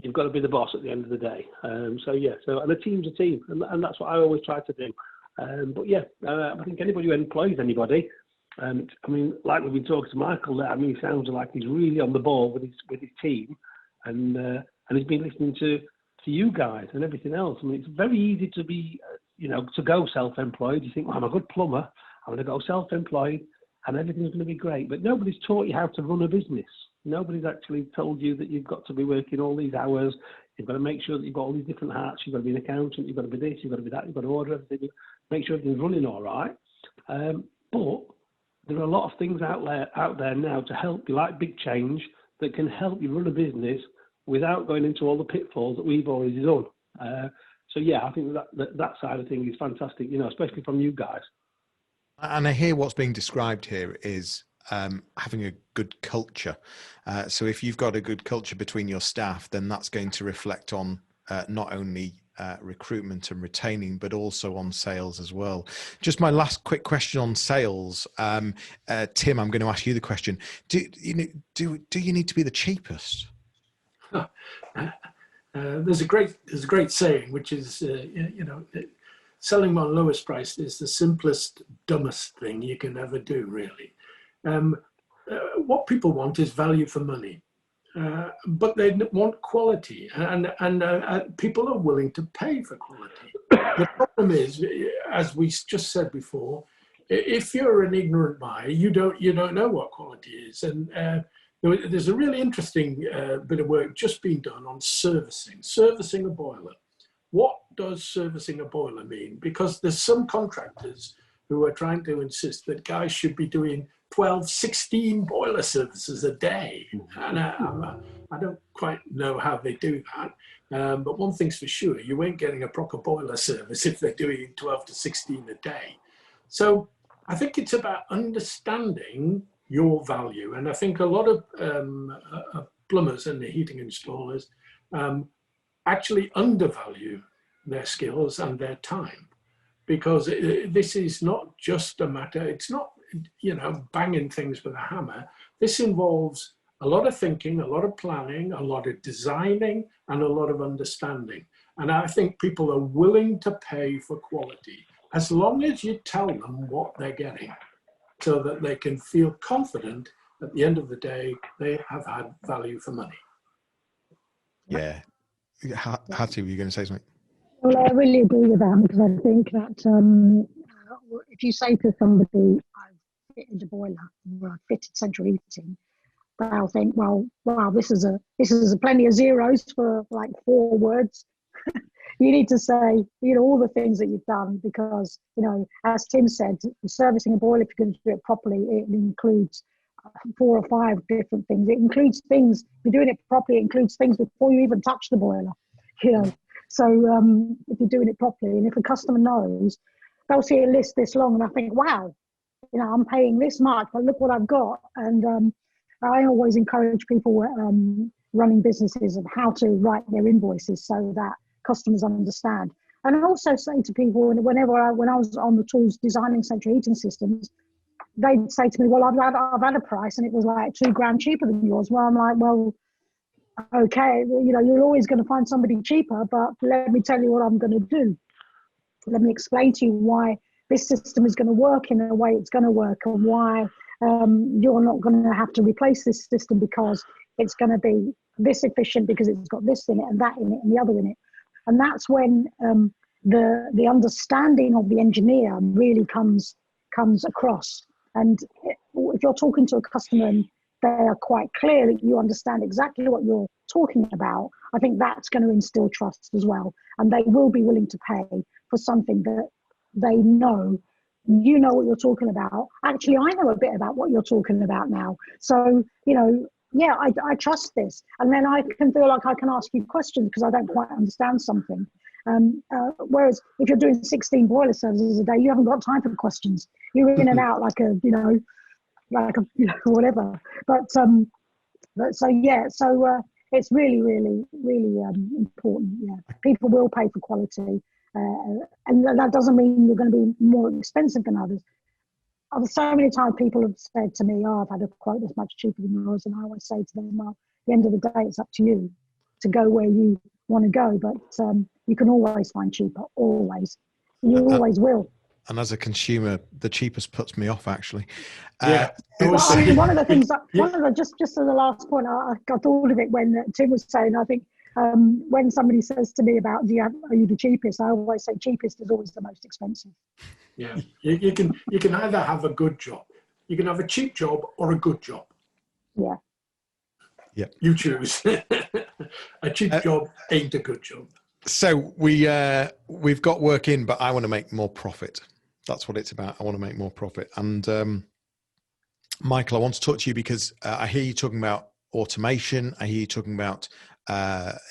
you've got to be the boss at the end of the day. And a team's a team, and that's what I always try to do. I think anybody who employs anybody, like we've been talking to Michael there, he sounds like he's really on the ball with his team, and he's been listening to you guys and everything else. It's very easy to be, to go self-employed. You think, well, I'm a good plumber, I'm going to go self-employed, and everything's going to be great. But nobody's taught you how to run a business. Nobody's actually told you that you've got to be working all these hours. You've got to make sure that you've got all these different hats. You've got to be an accountant. You've got to be this. You've got to be that. You've got to order everything. Make sure everything's running all right. But there are a lot of things out there now to help you, like BigChange, that can help you run a business without going into all the pitfalls that we've already done. I think that side of things is fantastic, especially from you guys. And I hear what's being described here is having a good culture. So if you've got a good culture between your staff, then that's going to reflect on not only recruitment and retaining, but also on sales as well. Just my last quick question on sales. Tim, I'm going to ask you the question. Do you need to be the cheapest? There's a great saying, which is, selling on lowest price is the simplest, dumbest thing you can ever do, really. What people want is value for money, but they want quality, and people are willing to pay for quality. The problem is, as we just said before, if you're an ignorant buyer, you don't know what quality is, and there's a really interesting bit of work just being done on servicing a boiler. What does servicing a boiler mean? Because there's some contractors who are trying to insist that guys should be doing 12, 16 boiler services a day. And I don't quite know how they do that. But one thing's for sure, you ain't getting a proper boiler service if they're doing 12 to 16 a day. So I think it's about understanding your value. And I think a lot of plumbers and the heating installers actually undervalue their skills and their time, because this is not just a matter, it's not, banging things with a hammer. This involves a lot of thinking, a lot of planning, a lot of designing, and a lot of understanding. And I think people are willing to pay for quality as long as you tell them what they're getting, so that they can feel confident at the end of the day they have had value for money. Yeah. Hattie, were you going to say something? Well, I really agree with that, because I think that if you say to somebody, I've fitted a boiler or I've fitted central heating, they'll think, well, wow, this is a plenty of zeros for like 4 words. You need to say, all the things that you've done, because, as Tim said, servicing a boiler, if you're going to do it properly, it includes 4 or 5 different things. It includes things, if you're doing it properly, it includes things before you even touch the boiler, So if you're doing it properly, and if a customer knows, they'll see a list this long and I think, wow, I'm paying this much, but look what I've got. And I always encourage people running businesses of how to write their invoices so that customers understand. And I also say to people, when I was on the tools designing central heating systems, they'd say to me, well, I've had a price and it was like $2,000 cheaper than yours. Well, I'm like, well, okay, you're always going to find somebody cheaper, but let me tell you what I'm going to do. Let me explain to you why this system is going to work in the way it's going to work, and why you're not going to have to replace this system because it's going to be this efficient, because it's got this in it and that in it and the other in it. And that's when the understanding of the engineer really comes across. And if you're talking to a customer and they are quite clear that you understand exactly what you're talking about, I think that's going to instill trust as well. And they will be willing to pay for something that they know, what you're talking about. Actually, I know a bit about what you're talking about now. So, yeah, I trust this. And then I can feel like I can ask you questions because I don't quite understand something. Whereas if you're doing 16 boiler services a day, you haven't got time for questions. You're in and out like a whatever. But so yeah, so it's really, really, really important. Yeah, people will pay for quality, and that doesn't mean you're going to be more expensive than others. So many times people have said to me, "Oh, I've had a quote that's much cheaper than yours," and I always say to them, "Well, at the end of the day, it's up to you to go where you want to go, but you can always find cheaper. Always, you always will." And as a consumer, the cheapest puts me off, actually. Yeah. Well, I mean, one of the things, just as the last point, I thought of it when Tim was saying, I think when somebody says to me about, are you the cheapest? I always say cheapest is always the most expensive. Yeah, you can either have a good job, you can have a cheap job or a good job. Yeah. Yeah. You choose. A cheap job ain't a good job. So we've got work in, but I want to make more profit. That's what it's about. I want to make more profit. And Michael, I want to talk to you because I hear you talking about automation. I hear you talking about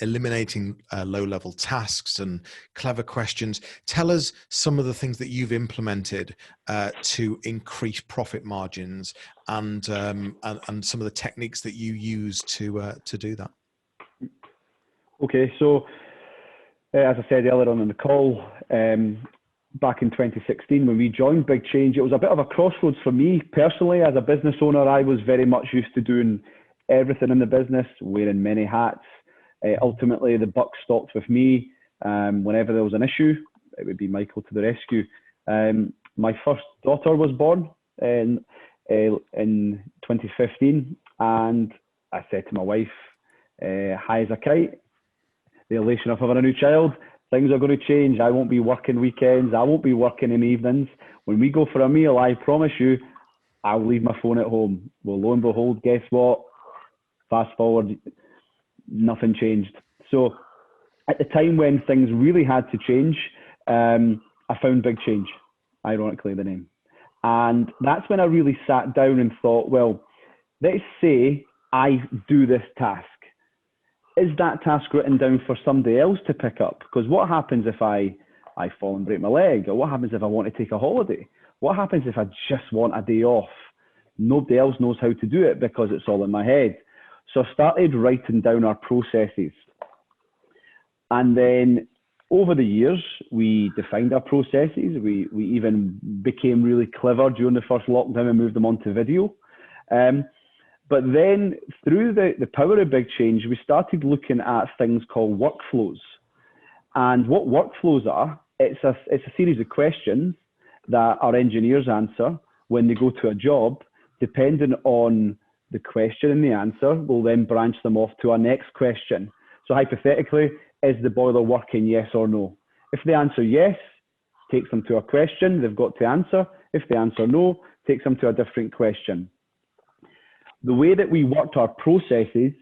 eliminating low-level tasks and clever questions. Tell us some of the things that you've implemented to increase profit margins, and some of the techniques that you use to do that. Okay, so as I said earlier on in the call, back in 2016 when we joined BigChange, it was a bit of a crossroads for me personally. As a business owner, I was very much used to doing everything in the business, wearing many hats. Ultimately, the buck stopped with me. Whenever there was an issue, it would be Michael to the rescue. My first daughter was born in 2015, and I said to my wife, high as a kite, the elation of having a new child, things are going to change. I won't be working weekends. I won't be working in evenings. When we go for a meal, I promise you, I'll leave my phone at home. Well, lo and behold, guess what? Fast forward, nothing changed. So at the time when things really had to change, I found BigChange, ironically the name. And that's when I really sat down and thought, well, let's say I do this task. Is that task written down for somebody else to pick up? Because what happens if I fall and break my leg? Or what happens if I want to take a holiday? What happens if I just want a day off? Nobody else knows how to do it because it's all in my head. So I started writing down our processes. And then over the years, we defined our processes. We even became really clever during the first lockdown and moved them onto video. But then through the power of BigChange, we started looking at things called workflows. And what workflows are, it's a series of questions that our engineers answer when they go to a job. Depending on the question and the answer, we'll then branch them off to our next question. So hypothetically, is the boiler working, yes or no? If they answer yes, takes them to a question they've got to answer. If they answer no, takes them to a different question. The way that we worked our processes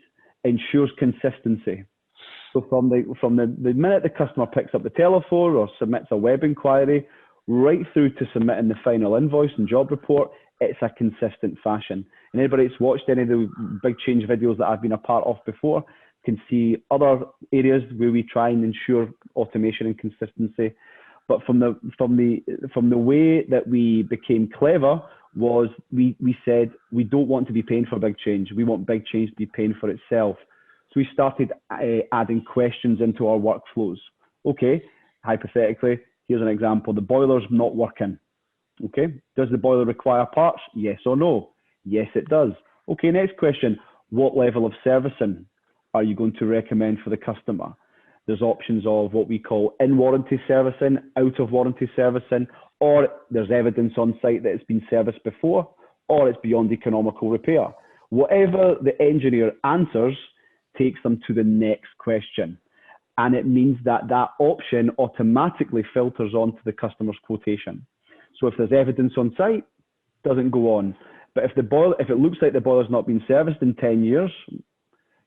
ensures consistency. So from the minute the customer picks up the telephone or submits a web inquiry, right through to submitting the final invoice and job report, it's a consistent fashion. And anybody that's watched any of the BigChange videos that I've been a part of before can see other areas where we try and ensure automation and consistency. But from the way that we became clever was we said we don't want to be paying for BigChange. We want BigChange to be paying for itself. So we started adding questions into our workflows. Okay, hypothetically, here's an example. The boiler's not working. Okay, does the boiler require parts? Yes or no? Yes, it does. Okay, next question. What level of servicing are you going to recommend for the customer? There's options of what we call in-warranty servicing, out-of-warranty servicing, or there's evidence on site that it's been serviced before, or it's beyond economical repair. Whatever the engineer answers takes them to the next question. And it means that that option automatically filters onto the customer's quotation. So if there's evidence on site, doesn't go on. But if it looks like the boiler's not been serviced in 10 years,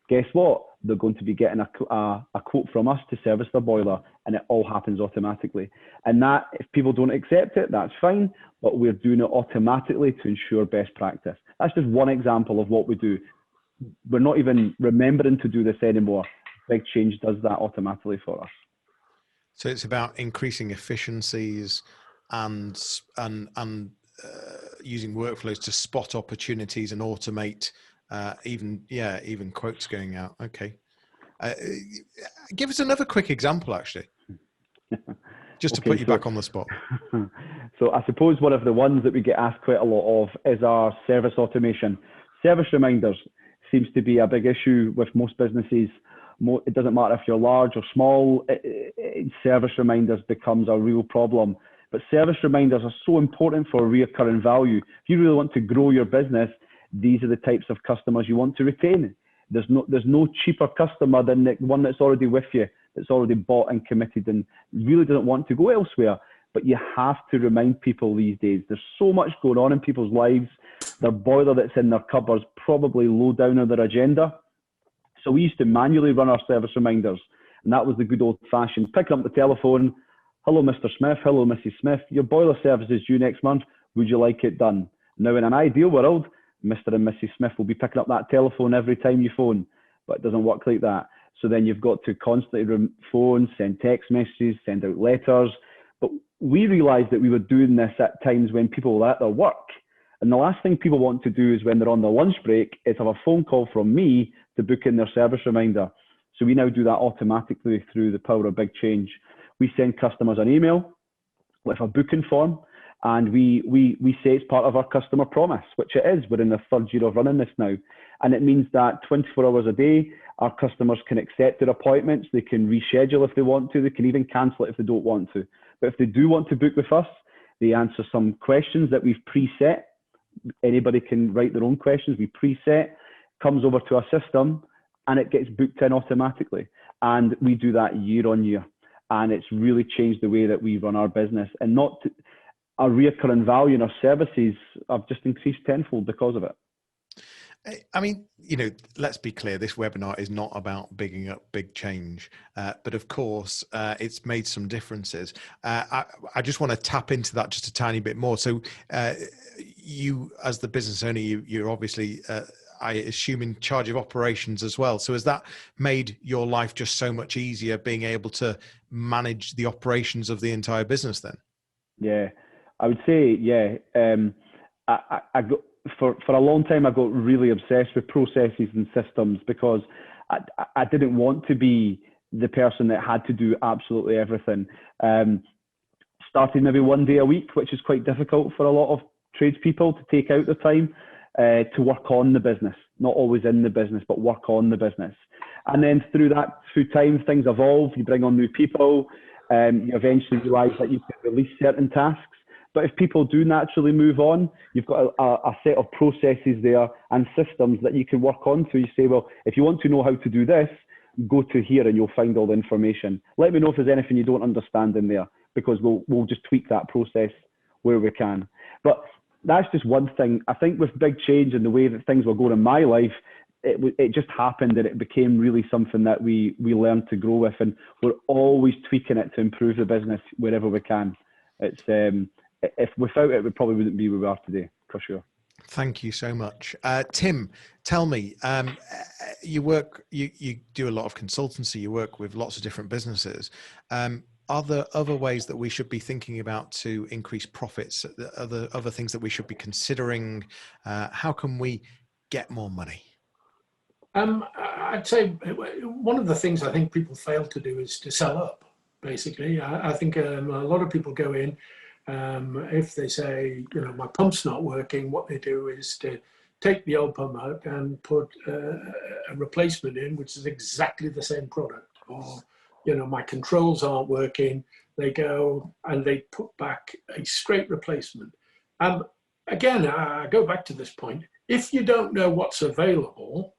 guess what? They're going to be getting a quote from us to service the boiler, and it all happens automatically. And that, if people don't accept it, that's fine, but we're doing it automatically to ensure best practice. That's just one example of what we do. We're not even remembering to do this anymore. BigChange does that automatically for us. So it's about increasing efficiencies and using workflows to spot opportunities and automate even quotes going out. Okay. Give us another quick example, actually, just to put you back on the spot. So I suppose one of the ones that we get asked quite a lot of is our service automation. Service reminders seems to be a big issue with most businesses. It doesn't matter if you're large or small, service reminders becomes a real problem. But service reminders are so important for reoccurring value. If you really want to grow your business, these are the types of customers you want to retain. There's no cheaper customer than the one that's already with you, that's already bought and committed and really doesn't want to go elsewhere. But you have to remind people these days. There's so much going on in people's lives. Their boiler that's in their cupboard's probably low down on their agenda. So we used to manually run our service reminders. And that was the good old fashioned picking up the telephone. Hello, Mr. Smith. Hello, Mrs. Smith. Your boiler service is due next month. Would you like it done? Now, in an ideal world, Mr. and Mrs. Smith will be picking up that telephone every time you phone, but it doesn't work like that. So then you've got to constantly phone, send text messages, send out letters. But we realized that we were doing this at times when people were at their work. And the last thing people want to do is when they're on their lunch break is have a phone call from me to book in their service reminder. So we now do that automatically through the power of BigChange. We send customers an email with a booking form, and we say it's part of our customer promise, which it is. We're in the 3rd year of running this now. And it means that 24 hours a day, our customers can accept their appointments, they can reschedule if they want to, they can even cancel it if they don't want to. But if they do want to book with us, they answer some questions that we've preset. Anybody can write their own questions, we preset, comes over to our system, and it gets booked in automatically. And we do that year on year. And it's really changed the way that we run our business. And our recurring value in our services have just increased tenfold because of it. I mean, let's be clear, this webinar is not about bigging up BigChange, but of course, it's made some differences. I just want to tap into that just a tiny bit more. So you, as the business owner, you're obviously, I assume, in charge of operations as well. So has that made your life just so much easier, being able to manage the operations of the entire business then? Yeah, I would say, yeah. I got, for a long time, I got really obsessed with processes and systems because I didn't want to be the person that had to do absolutely everything. Starting maybe 1 day a week, which is quite difficult for a lot of tradespeople to take out the time to work on the business, not always in the business, but work on the business. And then through time, things evolve. You bring on new people. You eventually realise that you can release certain tasks. But if people do naturally move on, you've got a set of processes there and systems that you can work on. So you say, well, if you want to know how to do this, go to here and you'll find all the information. Let me know if there's anything you don't understand in there, because we'll just tweak that process where we can. But that's just one thing. I think with BigChange and the way that things were going in my life, it just happened that it became really something that we learned to grow with, and we're always tweaking it to improve the business wherever we can. It's if without it, we probably wouldn't be where we are today, for sure. Thank you so much. Tim, tell me, you do a lot of consultancy, you work with lots of different businesses. Are there other ways that we should be thinking about to increase profits? Other things that we should be considering? How can we get more money? I'd say one of the things I think people fail to do is to sell up, basically. I think a lot of people go in, if they say, my pump's not working, what they do is to take the old pump out and put a replacement in, which is exactly the same product. Or, my controls aren't working, they go and they put back a straight replacement. Again, I go back to this point. If you don't know what's available,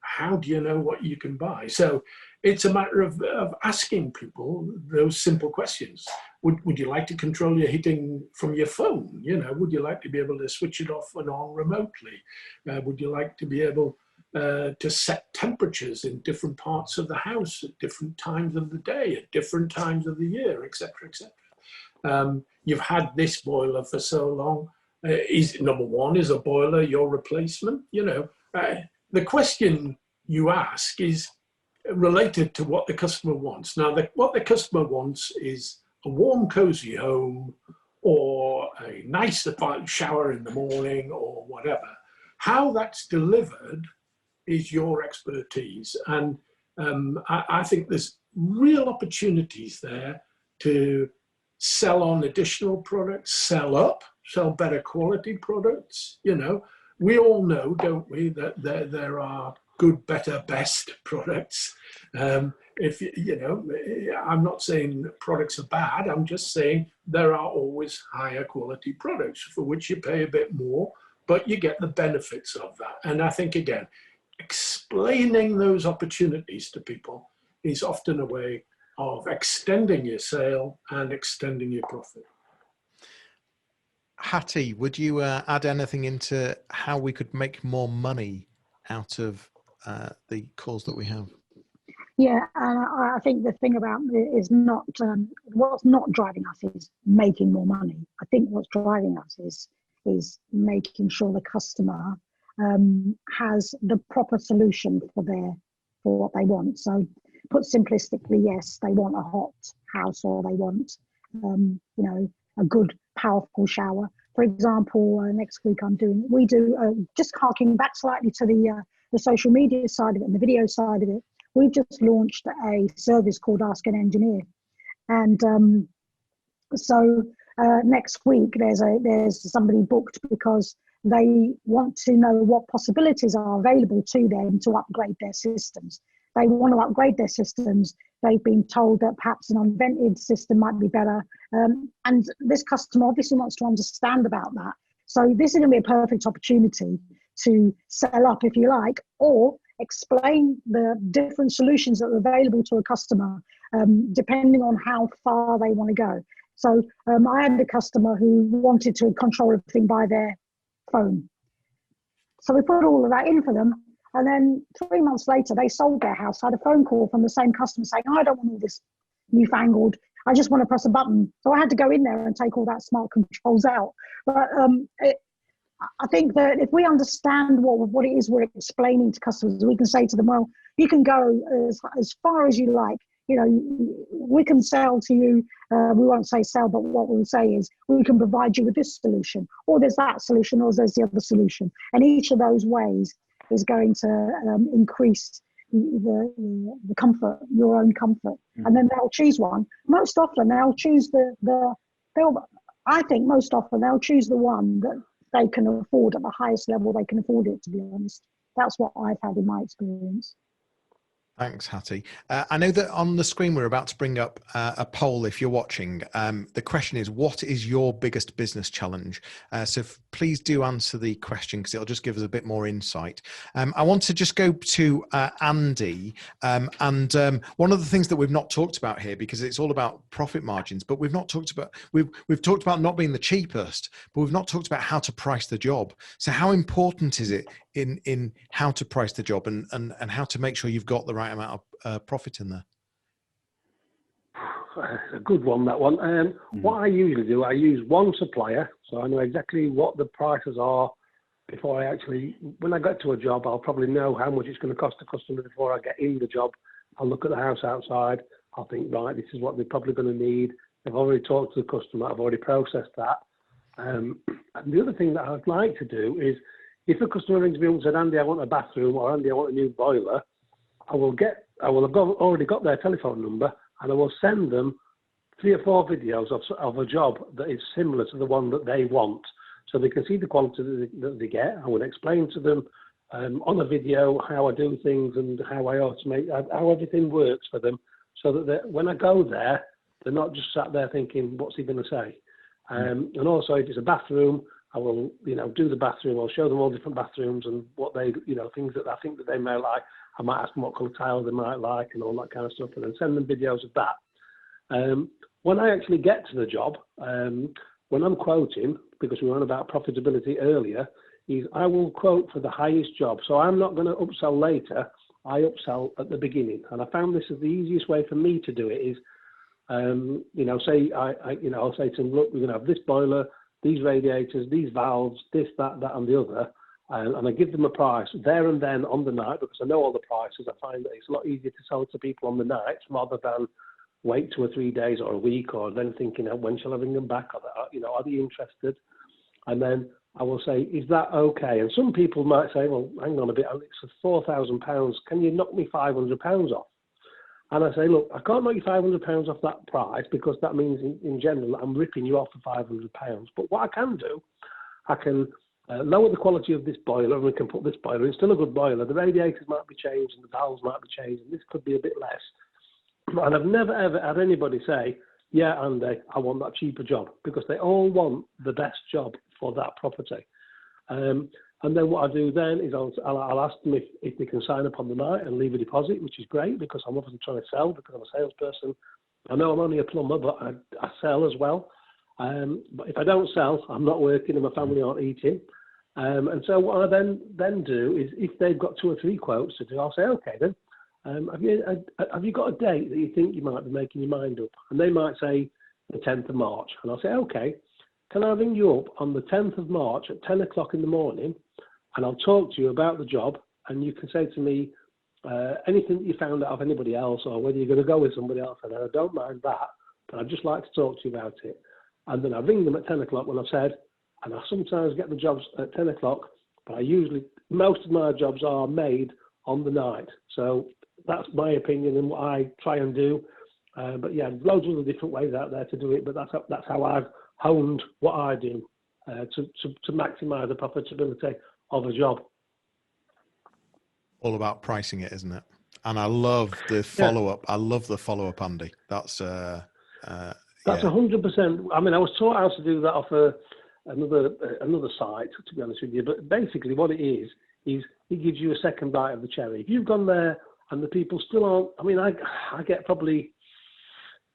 how do you know what you can buy? So it's a matter of asking people those simple questions. Would you like to control your heating from your phone? Would you like to be able to switch it off and on remotely? Would you like to be able to set temperatures in different parts of the house at different times of the day, at different times of the year, etc., etc. You've had this boiler for so long. Number one, is a boiler your replacement? The question you ask is related to what the customer wants. Now, what the customer wants is a warm, cozy home, or a nice shower in the morning, or whatever. How that's delivered is your expertise. And I think there's real opportunities there to sell on additional products, sell better quality products. We all know, don't we, that there are good, better, best products. I'm not saying products are bad. I'm just saying there are always higher quality products for which you pay a bit more, but you get the benefits of that. And I think, again, explaining those opportunities to people is often a way of extending your sale and extending your profit. Hattie, would you add anything into how we could make more money out of the calls that we have? Yeah, and I think the thing about it is not what's not driving us is making more money. I think what's driving us is making sure the customer has the proper solution for what they want. So, put simplistically, yes, they want a hot house, or they want a good, powerful shower. For example, next week just harking back slightly to the social media side of it and the video side of it. we just launched a service called Ask an Engineer. And so next week there's somebody booked because they want to know what possibilities are available to them to upgrade their systems. They want to upgrade their systems. They've been told that perhaps an unvented system might be better. And this customer obviously wants to understand about that. So this is going to be a perfect opportunity to sell up, if you like, or explain the different solutions that are available to a customer, depending on how far they want to go. So I had a customer who wanted to control everything by their phone. So we put all of that in for them. And then 3 months later, they sold their house. I had a phone call from the same customer saying, I don't want all this newfangled. I just want to press a button. So I had to go in there and take all that smart controls out. But I think that if we understand what it is we're explaining to customers, we can say to them, well, you can go as far as you like. You know, we can sell to you. We won't say sell, but what we'll say is we can provide you with this solution, or there's that solution, or there's the other solution. And each of those ways is going to increase the comfort, your own comfort. And then they'll choose one. Most often they'll choose I think most often they'll choose the one that they can afford at the highest level they can afford it, to be honest. That's what I've had in my experience. Thanks, Hattie. I know that on the screen we're about to bring up a poll if you're watching. The question is, what is your biggest business challenge? So please do answer the question because it'll just give us a bit more insight. I want to just go to Andy. And one of the things that we've not talked about here, because it's all about profit margins, but we've not talked about, we've talked about not being the cheapest, but we've not talked about how to price the job. So how important is it in how to price the job and how to make sure you've got the right amount of profit in there? A good one, that one. What I usually do, I use one supplier, so I know exactly what the prices are before I actually, when I get to a job, I'll probably know how much it's going to cost the customer before I get in the job. I'll look at the house outside. I'll think, right, this is what they're probably going to need. I've already talked to the customer. I've already processed that. And the other thing that I'd like to do is, if a customer rings me up and said, Andy, I want a bathroom, or Andy, I want a new boiler, I will have already got their telephone number, and I will send them 3 or 4 videos of a job that is similar to the one that they want, so they can see the quality that they get. I will explain to them on a video how I do things and how I automate, how everything works for them, so that when I go there, they're not just sat there thinking, what's he going to say? And also, if it's a bathroom, I will, do the bathroom. I'll show them all different bathrooms and what they, things that I think that they may like. I might ask them what colour tiles they might like and all that kind of stuff, and then send them videos of that. When I actually get to the job, when I'm quoting, because we were on about profitability earlier, is I will quote for the highest job. So I'm not going to upsell later. I upsell at the beginning, and I found this is the easiest way for me to do it. Is say I'll say to them, look, we're going to have this boiler, these radiators, these valves, this, that, and the other, and I give them a price there and then on the night, because I know all the prices. I find that it's a lot easier to sell to people on the night rather than wait 2 or 3 days or a week, or then thinking, when shall I bring them back? Are they interested? And then I will say, is that okay? And some people might say, well, hang on a bit, it's £4,000. Can you knock me £500 off? And I say, look, I can't knock you £500 off that price, because that means in general I'm ripping you off for £500. But what I can do, I can lower the quality of this boiler, and we can put this boiler in. Still a good boiler. The radiators might be changed and the valves might be changed, and this could be a bit less. And I've never ever had anybody say, yeah, Andy, I want that cheaper job, because they all want the best job for that property. And then what I do then is I'll ask them if they can sign up on the night and leave a deposit, which is great, because I'm obviously trying to sell, because I'm a salesperson. I know I'm only a plumber, but I sell as well. But if I don't sell, I'm not working and my family aren't eating. And so what I then do is, if they've got 2 or 3 quotes to do, I'll say, okay then, have you got a date that you think you might be making your mind up? And they might say the 10th of March. And I'll say, okay, can I ring you up on the 10th of March at 10 o'clock in the morning, and I'll talk to you about the job, and you can say to me anything that you found out of anybody else, or whether you're going to go with somebody else. And I don't mind that, but I'd just like to talk to you about it. And then I ring them at 10 o'clock when I've said, and I sometimes get the jobs at 10 o'clock, but most of my jobs are made on the night. So that's my opinion and what I try and do. But yeah, loads of other different ways out there to do it. But that's how I've honed what I do to maximise the profitability of a job. All about pricing it, isn't it? And I love the follow-up. I love the follow-up, Andy. That's 100%. I mean, I was taught how to do that off another site, to be honest with you. But basically, what it is it gives you a second bite of the cherry. If you've gone there and the people still aren't, I mean, I get probably,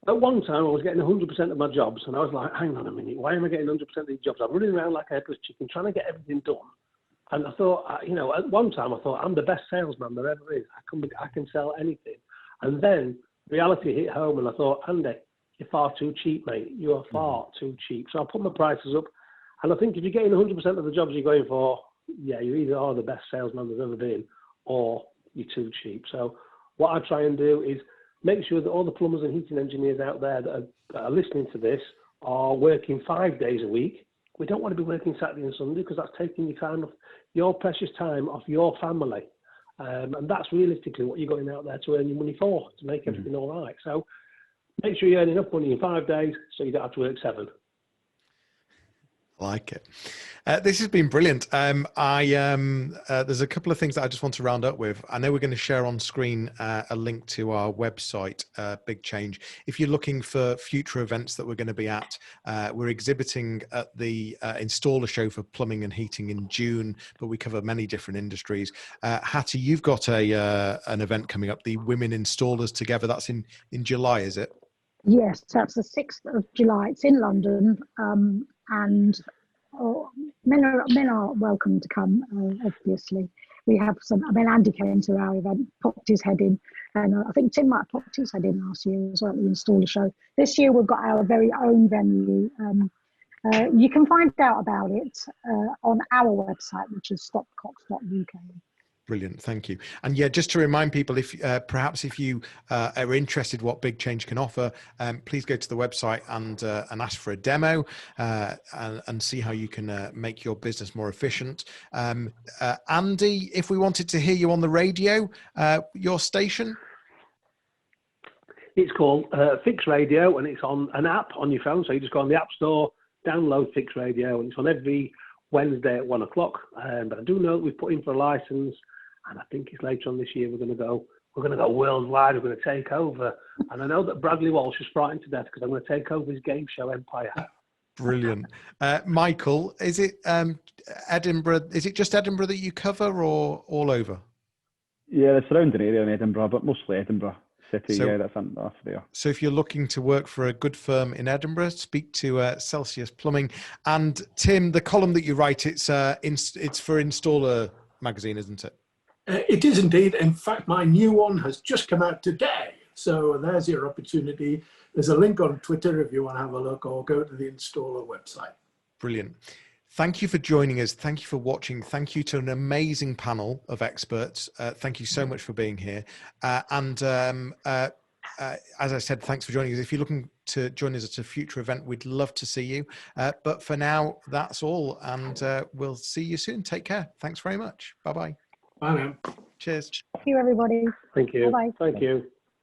at one time I was getting 100% of my jobs, and I was like, hang on a minute, why am I getting 100% of these jobs? I'm running around like a headless chicken trying to get everything done. And I thought, at one time I thought, I'm the best salesman there ever is. I can sell anything. And then reality hit home, and I thought, Andy, you're far too cheap, mate. You are far too cheap. So I put my prices up. And I think if you're getting 100% of the jobs you're going for, yeah, you either are the best salesman there's ever been, or you're too cheap. So what I try and do is make sure that all the plumbers and heating engineers out there that are listening to this are working 5 days a week. We don't want to be working Saturday and Sunday because that's taking your time off, your precious time off your family. And that's realistically what you're going out there to earn your money for, to make everything all right. So make sure you earn enough money in 5 days so you don't have to work 7. I like it. This has been brilliant. There's a couple of things that I just want to round up with. I know we're going to share on screen a link to our website, BigChange. If you're looking for future events that we're going to be at, we're exhibiting at the Installer Show for Plumbing and Heating in June, but we cover many different industries. Hattie, you've got an event coming up, the Women Installers Together. That's in July, is it? Yes, that's the 6th of July. It's in London, and men are welcome to come, obviously. We have Andy came to our event, popped his head in, and I think Tim might have popped his head in last year as well at the Installer Show. This year we've got our very own venue. You can find out about it on our website, which is stopcox.uk. Brilliant, thank you. And yeah, just to remind people, if perhaps if you are interested what BigChange can offer, please go to the website and ask for a demo and see how you can make your business more efficient. Andy, if we wanted to hear you on the radio, your station? It's called Fix Radio, and it's on an app on your phone. So you just go on the App Store, download Fix Radio, and it's on every Wednesday at 1 o'clock. But I do know that we've put in for a license, and I think it's later on this year we're going to go worldwide. We're going to take over, and I know that Bradley Walsh is frightened to death because I'm going to take over his game show empire. Brilliant. Michael, is it Edinburgh? Is it just Edinburgh that you cover, or all over? Yeah, the surrounding area in Edinburgh, but mostly Edinburgh city. So, yeah, that's there. So if you're looking to work for a good firm in Edinburgh, speak to Celsius Plumbing. And Tim, the column that you write, it's for Installer magazine, isn't it? It is indeed. In fact, my new one has just come out today. So there's your opportunity. There's a link on Twitter if you want to have a look, or go to the Installer website. Brilliant. Thank you for joining us. Thank you for watching. Thank you to an amazing panel of experts. Thank you so much for being here. As I said, thanks for joining us. If you're looking to join us at a future event, we'd love to see you. But for now, that's all. And we'll see you soon. Take care. Thanks very much. Bye-bye. Bye now. Cheers. Thank you, everybody. Thank you. Bye-bye. Thank you.